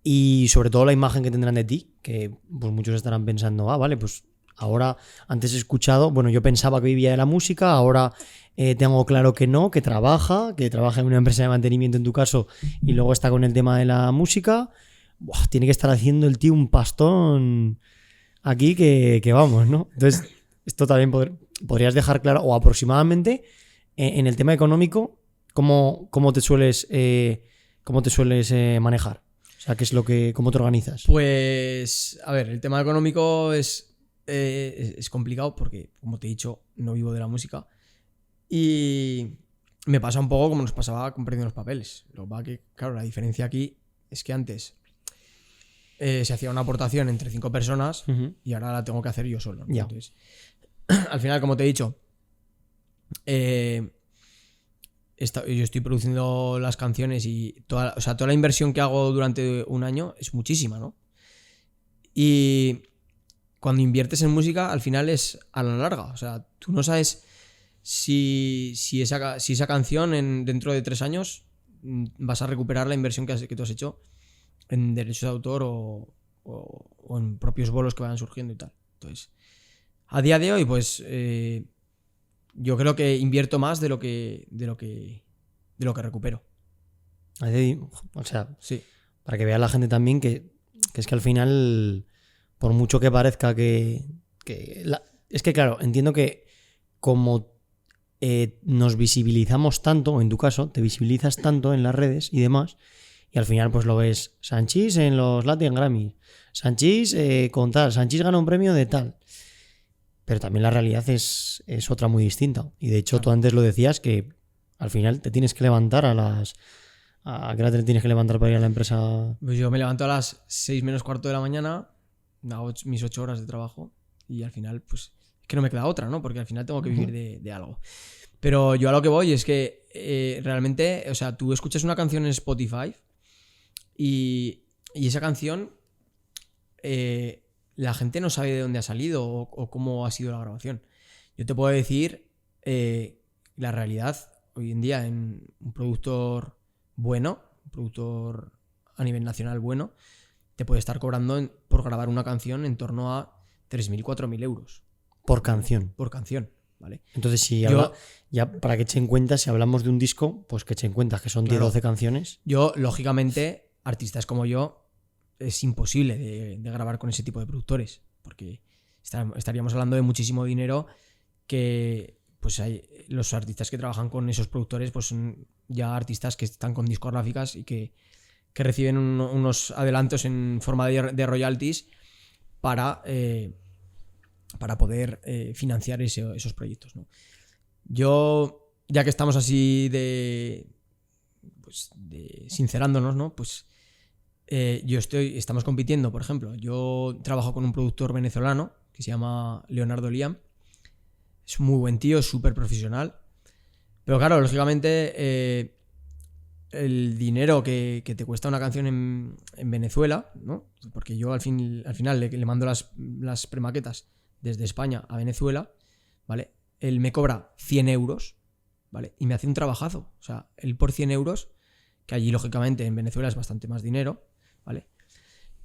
y sobre todo la imagen que tendrán de ti, que pues muchos estarán pensando, vale, pues ahora antes he escuchado, bueno, yo pensaba que vivía de la música, ahora tengo claro que no, que trabaja en una empresa de mantenimiento en tu caso y luego está con el tema de la música. Buah, tiene que estar haciendo el tío un pastón aquí que vamos, ¿no? Entonces, esto también podrías dejar claro, o aproximadamente, en el tema económico, cómo te sueles manejar. O sea, ¿cómo te organizas? Pues, a ver, el tema económico es complicado porque, como te he dicho, no vivo de la música. Y me pasa un poco como nos pasaba con Perdiendo los Papeles. Lo que pasa que, claro, la diferencia aquí es que antes se hacía una aportación entre 5 personas y ahora la tengo que hacer yo solo, ¿no? Entonces, al final, como te he dicho, yo estoy produciendo las canciones y toda la inversión que hago durante un año es muchísima, ¿no? Y cuando inviertes en música, al final es a la larga. O sea, tú no sabes si esa canción dentro de 3 años vas a recuperar la inversión que tú has hecho en derechos de autor o en propios bolos que vayan surgiendo y tal. Entonces, a día de hoy, pues yo creo que invierto más de lo que recupero. O sea, sí, para que vea la gente también que es que al final, por mucho que parezca es que claro, entiendo que como nos visibilizamos tanto, en tu caso, te visibilizas tanto en las redes y demás, y al final pues lo ves Sanchís en los Latin Grammy, Sanchís con tal, Sanchís gana un premio de tal. pero también la realidad es otra muy distinta. Y de hecho, Claro. tú antes lo decías que al final te tienes que levantar ¿a qué hora te tienes que levantar para ir a la empresa? Pues yo me levanto a las 6 menos cuarto de la mañana, hago mis 8 horas de trabajo y al final, pues, es que no me queda otra, ¿no? Porque al final tengo que vivir de algo. Pero yo a lo que voy es que realmente, o sea, tú escuchas una canción en Spotify y esa canción, la gente no sabe de dónde ha salido o cómo ha sido la grabación. Yo te puedo decir la realidad hoy en día en un productor bueno, un productor a nivel nacional bueno, te puede estar cobrando por grabar una canción en torno a 3.000, 4.000 euros Por canción. por canción, ¿vale? Entonces, si Yo- ya para que echen cuenta, si hablamos de un disco, pues que echen cuenta que son 10, Claro. 12 canciones. Yo, lógicamente, artistas como yo, es imposible de grabar con ese tipo de productores, porque estaríamos hablando de muchísimo dinero que pues hay los artistas que trabajan con esos productores pues son ya artistas que están con discográficas y que reciben unos adelantos en forma de royalties para poder financiar esos proyectos, ¿no? Yo, ya que estamos así de sincerándonos, ¿no? Pues estamos compitiendo, por ejemplo. Yo trabajo con un productor venezolano que se llama Leonardo Liam. Es un muy buen tío, es súper profesional. Pero claro, lógicamente, el dinero que te cuesta una canción en Venezuela, ¿no? Porque yo al final le mando las premaquetas desde España a Venezuela, ¿vale? Él me cobra 100 euros, ¿vale? Y me hace un trabajazo. O sea, él por 100 euros, que allí lógicamente en Venezuela es bastante más dinero, ¿vale?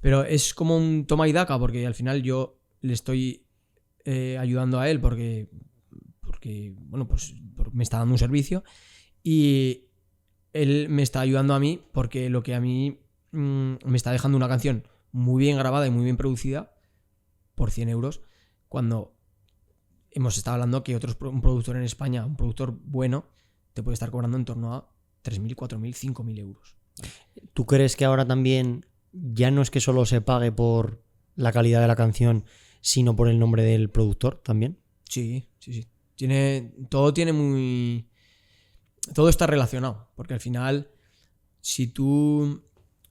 Pero es como un toma y daca, porque al final yo le estoy ayudando a él porque bueno, pues me está dando un servicio y él me está ayudando a mí porque lo que a mí me está dejando una canción muy bien grabada y muy bien producida por 100 euros, cuando hemos estado hablando que un productor en España, un productor bueno, te puede estar cobrando en torno a 3.000, 4.000, 5.000 euros. ¿Tú crees que ahora también ya no es que solo se pague por la calidad de la canción, sino por el nombre del productor también? Sí. Todo está relacionado, porque al final, si tú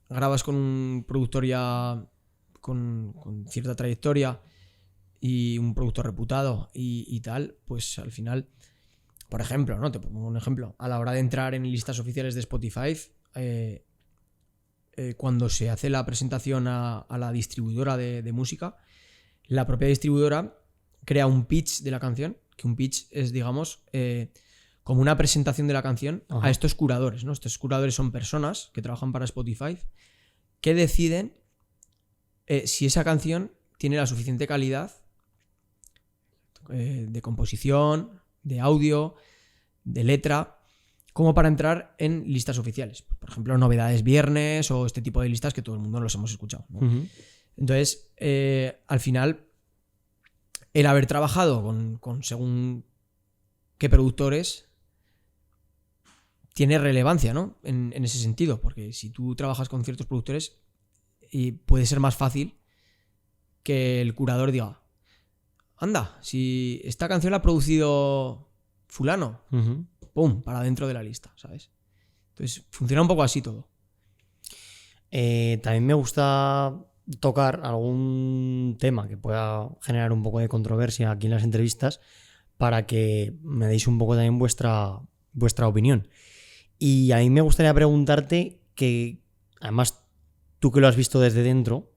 grabas con un productor ya con cierta trayectoria y un productor reputado y tal, pues al final, por ejemplo, ¿no? Te pongo un ejemplo. A la hora de entrar en listas oficiales de Spotify, cuando se hace la presentación a la distribuidora de música, la propia distribuidora crea un pitch de la canción, que un pitch es, digamos, como una presentación de la canción a estos curadores, ¿no? Estos curadores son personas que trabajan para Spotify que deciden si esa canción tiene la suficiente calidad de composición, de audio, de letra, como para entrar en listas oficiales. Por ejemplo, Novedades Viernes o este tipo de listas que todo el mundo los hemos escuchado, ¿no? Uh-huh. Entonces, al final, el haber trabajado con según qué productores tiene relevancia, ¿no? En ese sentido, porque si tú trabajas con ciertos productores, puede ser más fácil que el curador diga: anda, si esta canción la ha producido fulano, Uh-huh. ¡pum!, para dentro de la lista, ¿sabes? Entonces, funciona un poco así todo. También me gusta tocar algún tema que pueda generar un poco de controversia aquí en las entrevistas para que me deis un poco también vuestra opinión. Y a mí me gustaría preguntarte que, además, tú que lo has visto desde dentro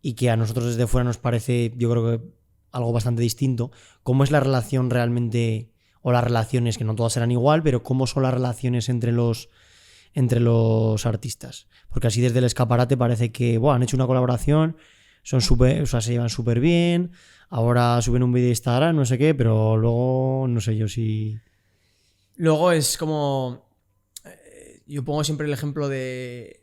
y que a nosotros desde fuera nos parece, yo creo que algo bastante distinto, ¿cómo es la relación realmente, o las relaciones, que no todas serán igual, pero cómo son las relaciones entre los artistas? Porque así desde el escaparate parece que han hecho una colaboración, son se llevan súper bien, ahora suben un vídeo de Instagram, no sé qué, pero luego no sé yo si... Luego es como... yo pongo siempre el ejemplo de...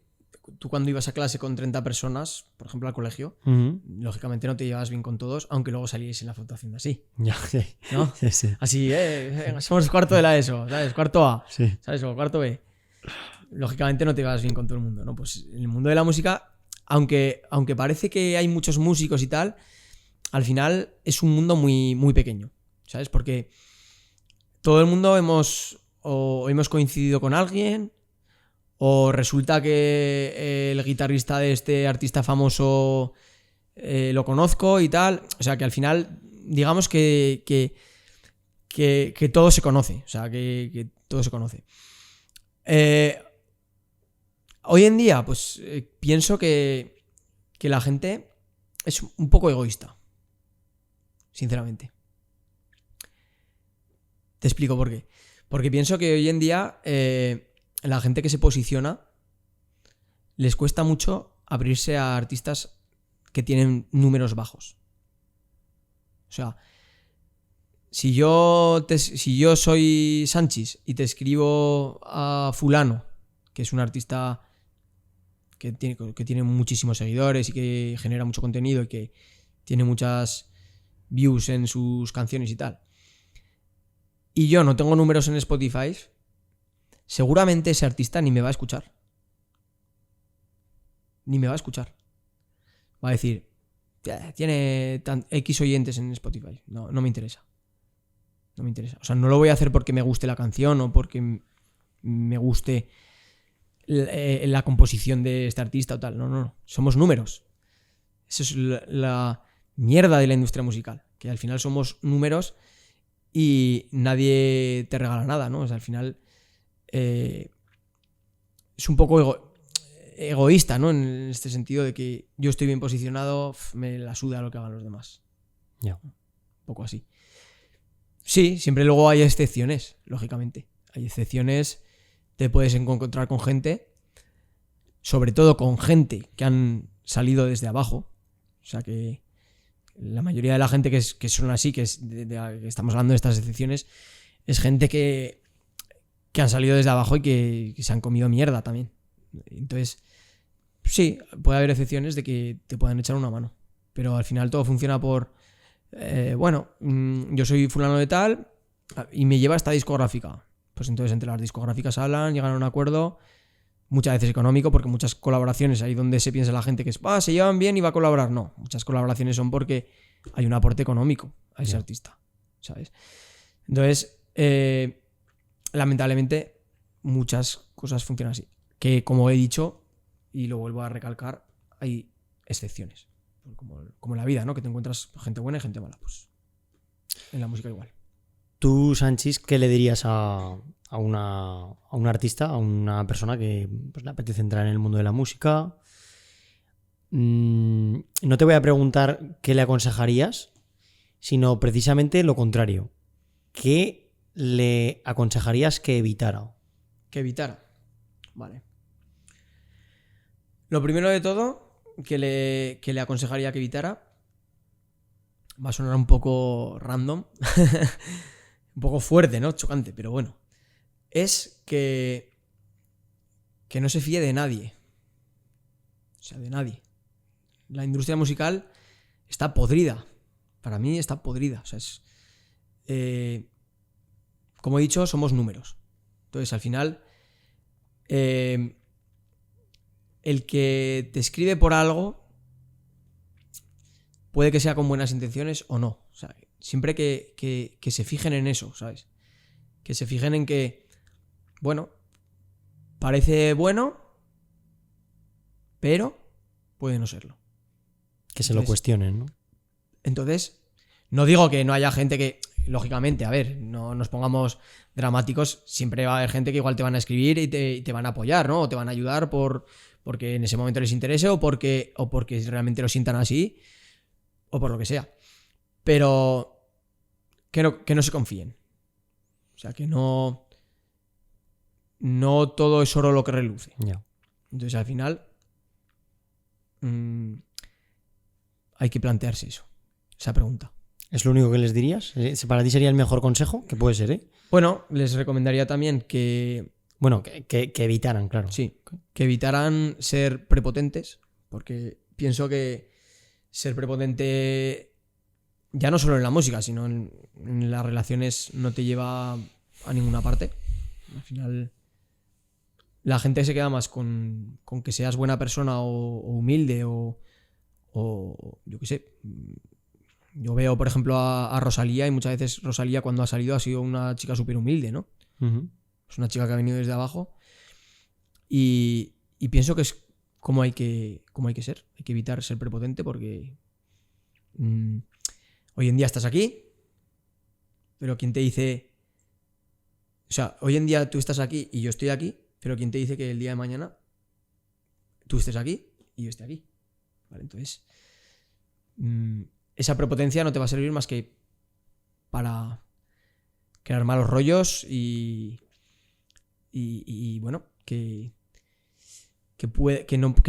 Tú cuando ibas a clase con 30 personas, por ejemplo al colegio, Uh-huh. lógicamente no te llevas bien con todos, aunque luego salíais en la foto haciendo así, Ya, sí. ¿no? Sí. Así, venga, somos cuarto de la ESO, ¿sabes? Cuarto A, Sí. ¿sabes? O cuarto B. Lógicamente no te llevas bien con todo el mundo, ¿no? Pues en el mundo de la música, aunque parece que hay muchos músicos y tal, al final es un mundo muy, muy pequeño, ¿sabes? Porque todo el mundo hemos coincidido con alguien, o resulta que el guitarrista de este artista famoso lo conozco y tal. O sea, que al final, digamos que todo se conoce. O sea, que todo se conoce. Hoy en día, pues pienso que la gente es un poco egoísta. Sinceramente. Te explico por qué. Porque pienso que hoy en día la gente que se posiciona les cuesta mucho abrirse a artistas que tienen números bajos. O sea, si yo soy Sanchis y te escribo a fulano, que es un artista que tiene muchísimos seguidores y que genera mucho contenido y que tiene muchas views en sus canciones y tal, y yo no tengo números en Spotify, seguramente ese artista ni me va a escuchar. Ni me va a escuchar. Va a decir, tiene X oyentes en Spotify. No me interesa. No me interesa. O sea, no lo voy a hacer porque me guste la canción o porque me guste la composición de este artista o tal. No. Somos números. Eso es la mierda de la industria musical. Que al final somos números y nadie te regala nada, ¿no? O sea, al final es un poco egoísta, ¿no? En este sentido de que yo estoy bien posicionado, me la suda lo que hagan los demás. Ya. Un poco así. Sí, siempre luego hay excepciones, lógicamente. Hay excepciones, te puedes encontrar con gente, sobre todo con gente que han salido desde abajo. O sea que la mayoría de la gente que son así, que estamos hablando de estas excepciones, es gente que han salido desde abajo y que se han comido mierda también. Entonces, sí, puede haber excepciones de que te puedan echar una mano. Pero al final todo funciona por... yo soy fulano de tal y me lleva esta discográfica. Pues entonces entre las discográficas hablan, llegan a un acuerdo, muchas veces económico, porque muchas colaboraciones ahí donde se piensa la gente que se llevan bien y va a colaborar. No, muchas colaboraciones son porque hay un aporte económico a ese artista, ¿sabes? Entonces, lamentablemente, muchas cosas funcionan así. Que como he dicho, y lo vuelvo a recalcar, hay excepciones. Como en la vida, ¿no? Que te encuentras gente buena y gente mala. Pues en la música igual. Tú, Sanchis, ¿qué le dirías a un artista, a una persona que pues, le apetece entrar en el mundo de la música? No te voy a preguntar qué le aconsejarías, sino precisamente lo contrario. ¿Qué le aconsejarías que evitara? Que evitara. Vale. Lo primero de todo que le aconsejaría que evitara, va a sonar un poco random, un poco fuerte, ¿no? Chocante, pero bueno. Es que no se fíe de nadie. O sea, de nadie. La industria musical está podrida. Para mí está podrida. O sea, como he dicho, somos números. Entonces, al final, el que te escribe por algo puede que sea con buenas intenciones o no. O sea, siempre que se fijen en eso, ¿sabes? Que se fijen en que, bueno, parece bueno, pero puede no serlo. Que se lo cuestionen, ¿no? Entonces, no digo que no haya gente que, lógicamente, a ver, no nos pongamos dramáticos, siempre va a haber gente que igual te van a escribir y te van a apoyar, ¿no? O te van a ayudar porque en ese momento les interese o porque realmente lo sientan así, o por lo que sea. Pero que no se confíen. O sea, que no todo es oro lo que reluce. Yeah. Entonces, al final, hay que plantearse esa pregunta. ¿Es lo único que les dirías? ¿Para ti sería el mejor consejo? Que puede ser, ¿eh? Bueno, les recomendaría también que... Bueno, que evitaran, claro. Sí, que evitaran ser prepotentes, porque pienso que ser prepotente, ya no solo en la música, sino en las relaciones, no te lleva a ninguna parte. Al final, la gente se queda más con que seas buena persona o humilde o yo qué sé, Yo veo, por ejemplo, a Rosalía, y muchas veces Rosalía cuando ha salido ha sido una chica súper humilde, ¿no? Es una chica que ha venido desde abajo y pienso que es como hay que ser. Hay que evitar ser prepotente porque hoy en día estás aquí, pero ¿quién te dice? O sea, hoy en día tú estás aquí y yo estoy aquí, pero ¿quién te dice que el día de mañana tú estés aquí y yo esté aquí? ¿Vale? Entonces, esa prepotencia no te va a servir más que para crear malos rollos y bueno, que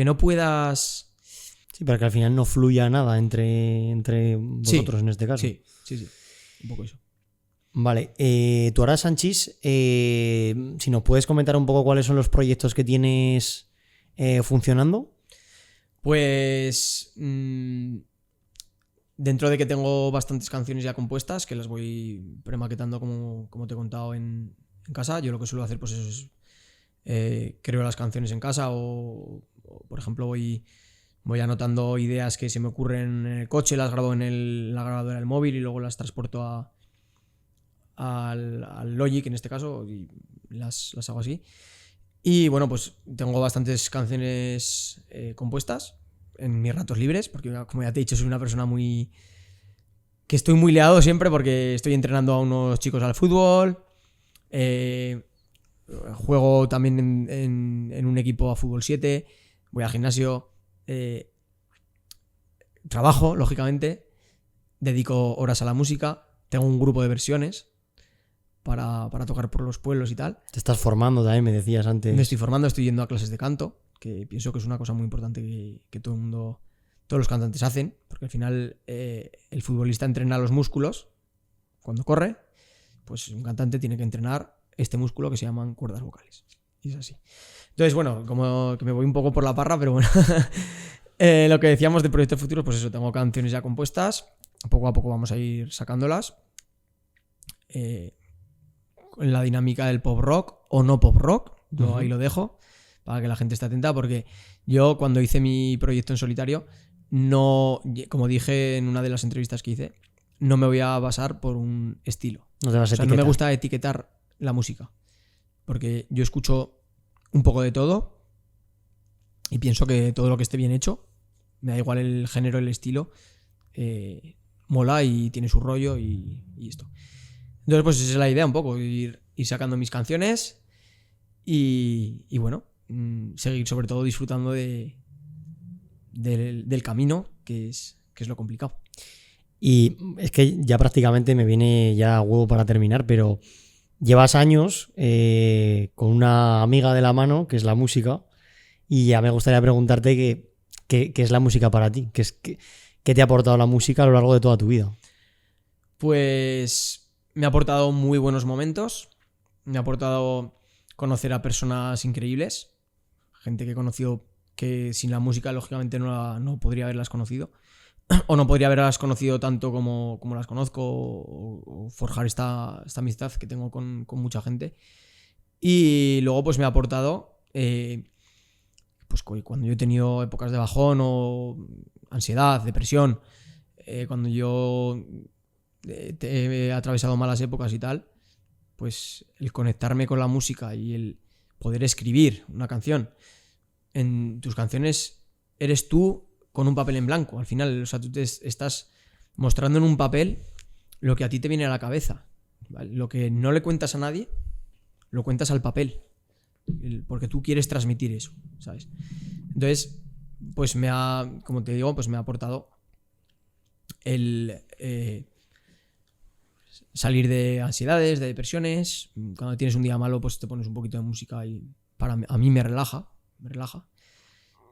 no puedas... Sí, para que al final no fluya nada entre vosotros en este caso. Sí, un poco eso. Vale, tú ahora, Sanchis, si nos puedes comentar un poco cuáles son los proyectos que tienes funcionando. Pues dentro de que tengo bastantes canciones ya compuestas, que las voy premaquetando como te he contado en casa, yo lo que suelo hacer pues eso es creo las canciones en casa o por ejemplo voy anotando ideas que se me ocurren en el coche, las grabo en la grabadora del móvil y luego las transporto al Logic en este caso y las hago así. Y bueno, pues tengo bastantes canciones compuestas en mis ratos libres, porque como ya te he dicho, soy una persona que estoy muy liado siempre porque estoy entrenando a unos chicos al fútbol, juego también en un equipo a fútbol 7, voy al gimnasio, trabajo, lógicamente, dedico horas a la música, tengo un grupo de versiones para tocar por los pueblos y tal. Te estás formando también, me decías antes. Me estoy formando, estoy yendo a clases de canto, que pienso que es una cosa muy importante que todo el mundo, todos los cantantes hacen, porque al final el futbolista entrena los músculos cuando corre, pues un cantante tiene que entrenar este músculo que se llaman cuerdas vocales. Y es así. Entonces, bueno, como que me voy un poco por la parra, pero bueno. Lo que decíamos de proyectos futuros, pues eso, tengo canciones ya compuestas, poco a poco vamos a ir sacándolas. En la dinámica del pop rock o no pop rock, yo ahí lo dejo para que la gente esté atenta, porque yo cuando hice mi proyecto en solitario, no, como dije en una de las entrevistas que hice, no me voy a basar por un estilo. No te vas a etiquetar. No me gusta etiquetar la música, porque yo escucho un poco de todo y pienso que todo lo que esté bien hecho, me da igual el género, el estilo, mola y tiene su rollo y esto. Entonces, pues esa es la idea un poco, ir sacando mis canciones y bueno, seguir sobre todo disfrutando del camino, que es lo complicado. Y es que ya prácticamente me viene ya a huevo para terminar, pero llevas años con una amiga de la mano, que es la música, y ya me gustaría preguntarte qué es la música para ti, qué te ha aportado la música a lo largo de toda tu vida. Pues me ha aportado muy buenos momentos, me ha aportado conocer a personas increíbles, gente que he conocido que sin la música lógicamente no podría haberlas conocido, o no podría haberlas conocido tanto como las conozco, o forjar esta amistad que tengo con mucha gente. Y luego pues me ha aportado, pues cuando yo he tenido épocas de bajón o ansiedad, depresión, cuando yo he atravesado malas épocas y tal, pues el conectarme con la música y el poder escribir una canción. En tus canciones eres tú con un papel en blanco. Al final, o sea, tú te estás mostrando en un papel lo que a ti te viene a la cabeza, ¿vale? Lo que no le cuentas a nadie, lo cuentas al papel, porque tú quieres transmitir eso, ¿sabes? Entonces, pues como te digo, pues me ha aportado el salir de ansiedades, de depresiones. Cuando tienes un día malo, pues te pones un poquito de música y a mí me relaja.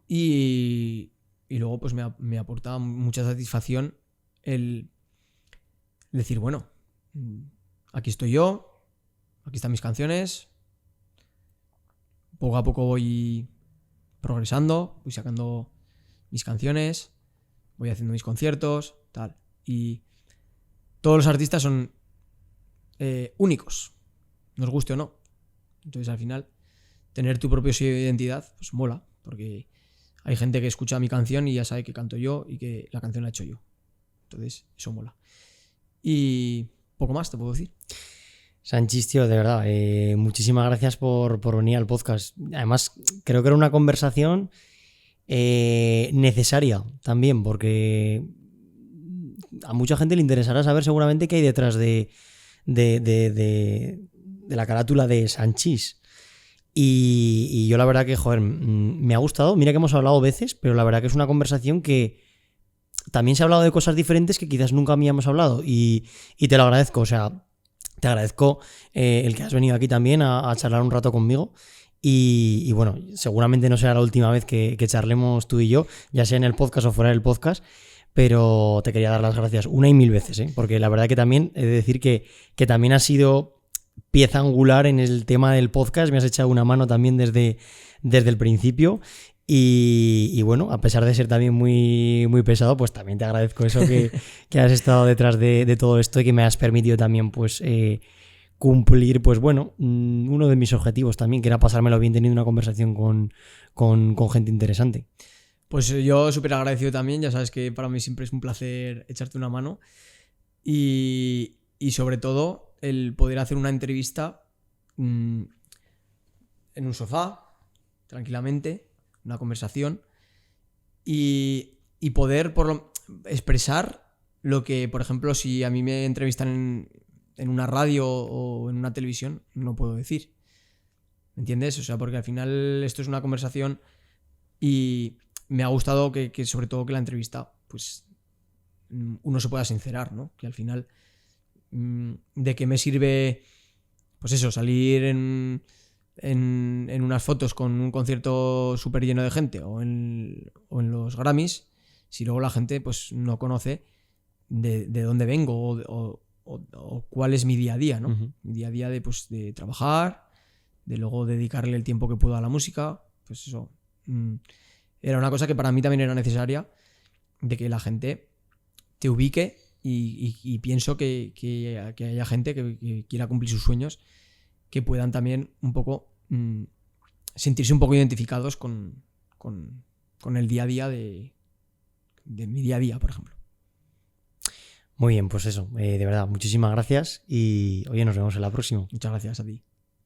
Y luego pues me aporta mucha satisfacción el decir, bueno, aquí estoy yo, aquí están mis canciones, poco a poco voy progresando, voy sacando mis canciones, voy haciendo mis conciertos, tal. Y todos los artistas son únicos, nos guste o no. Entonces al final tener tu propio sello de identidad pues mola, porque hay gente que escucha mi canción y ya sabe que canto yo y que la canción la he hecho yo. Entonces, eso mola. Y poco más te puedo decir. Sanchis, tío, de verdad, muchísimas gracias por venir al podcast. Además, creo que era una conversación necesaria también, porque a mucha gente le interesará saber seguramente qué hay detrás de la carátula de Sanchis. Y yo la verdad que, joder, me ha gustado. Mira que hemos hablado veces, pero la verdad que es una conversación que también se ha hablado de cosas diferentes que quizás nunca habíamos hablado. Y te lo agradezco, o sea, te agradezco el que has venido aquí también a charlar un rato conmigo. Y bueno, seguramente no será la última vez que charlemos tú y yo, ya sea en el podcast o fuera del podcast. Pero te quería dar las gracias una y mil veces, porque la verdad que también he de decir que también has sido pieza angular en el tema del podcast, me has echado una mano también desde el principio y bueno, a pesar de ser también muy, muy pesado, pues también te agradezco eso que has estado detrás de todo esto y que me has permitido también pues cumplir, pues bueno, uno de mis objetivos también, que era pasármelo bien teniendo una conversación con gente interesante. Pues yo súper agradecido también, ya sabes que para mí siempre es un placer echarte una mano y sobre todo el poder hacer una entrevista en un sofá, tranquilamente, una conversación y poder expresar lo que, por ejemplo, si a mí me entrevistan en una radio o en una televisión, no puedo decir. ¿Me entiendes? O sea, porque al final esto es una conversación y me ha gustado que sobre todo que la entrevista, pues uno se pueda sincerar, ¿no? Que al final, ¿de qué me sirve, pues eso, salir en unas fotos con un concierto súper lleno de gente o en los Grammys, si luego la gente pues no conoce de dónde vengo o cuál es mi día a día, ¿no? Uh-huh. Mi día a día de trabajar, de luego dedicarle el tiempo que puedo a la música, pues eso. Era una cosa que para mí también era necesaria, de que la gente te ubique y pienso que haya gente que quiera cumplir sus sueños, que puedan también un poco sentirse un poco identificados con el día a día de mi día a día, por ejemplo. Muy bien, pues eso, de verdad, muchísimas gracias y oye, nos vemos en la próxima. Muchas gracias a ti.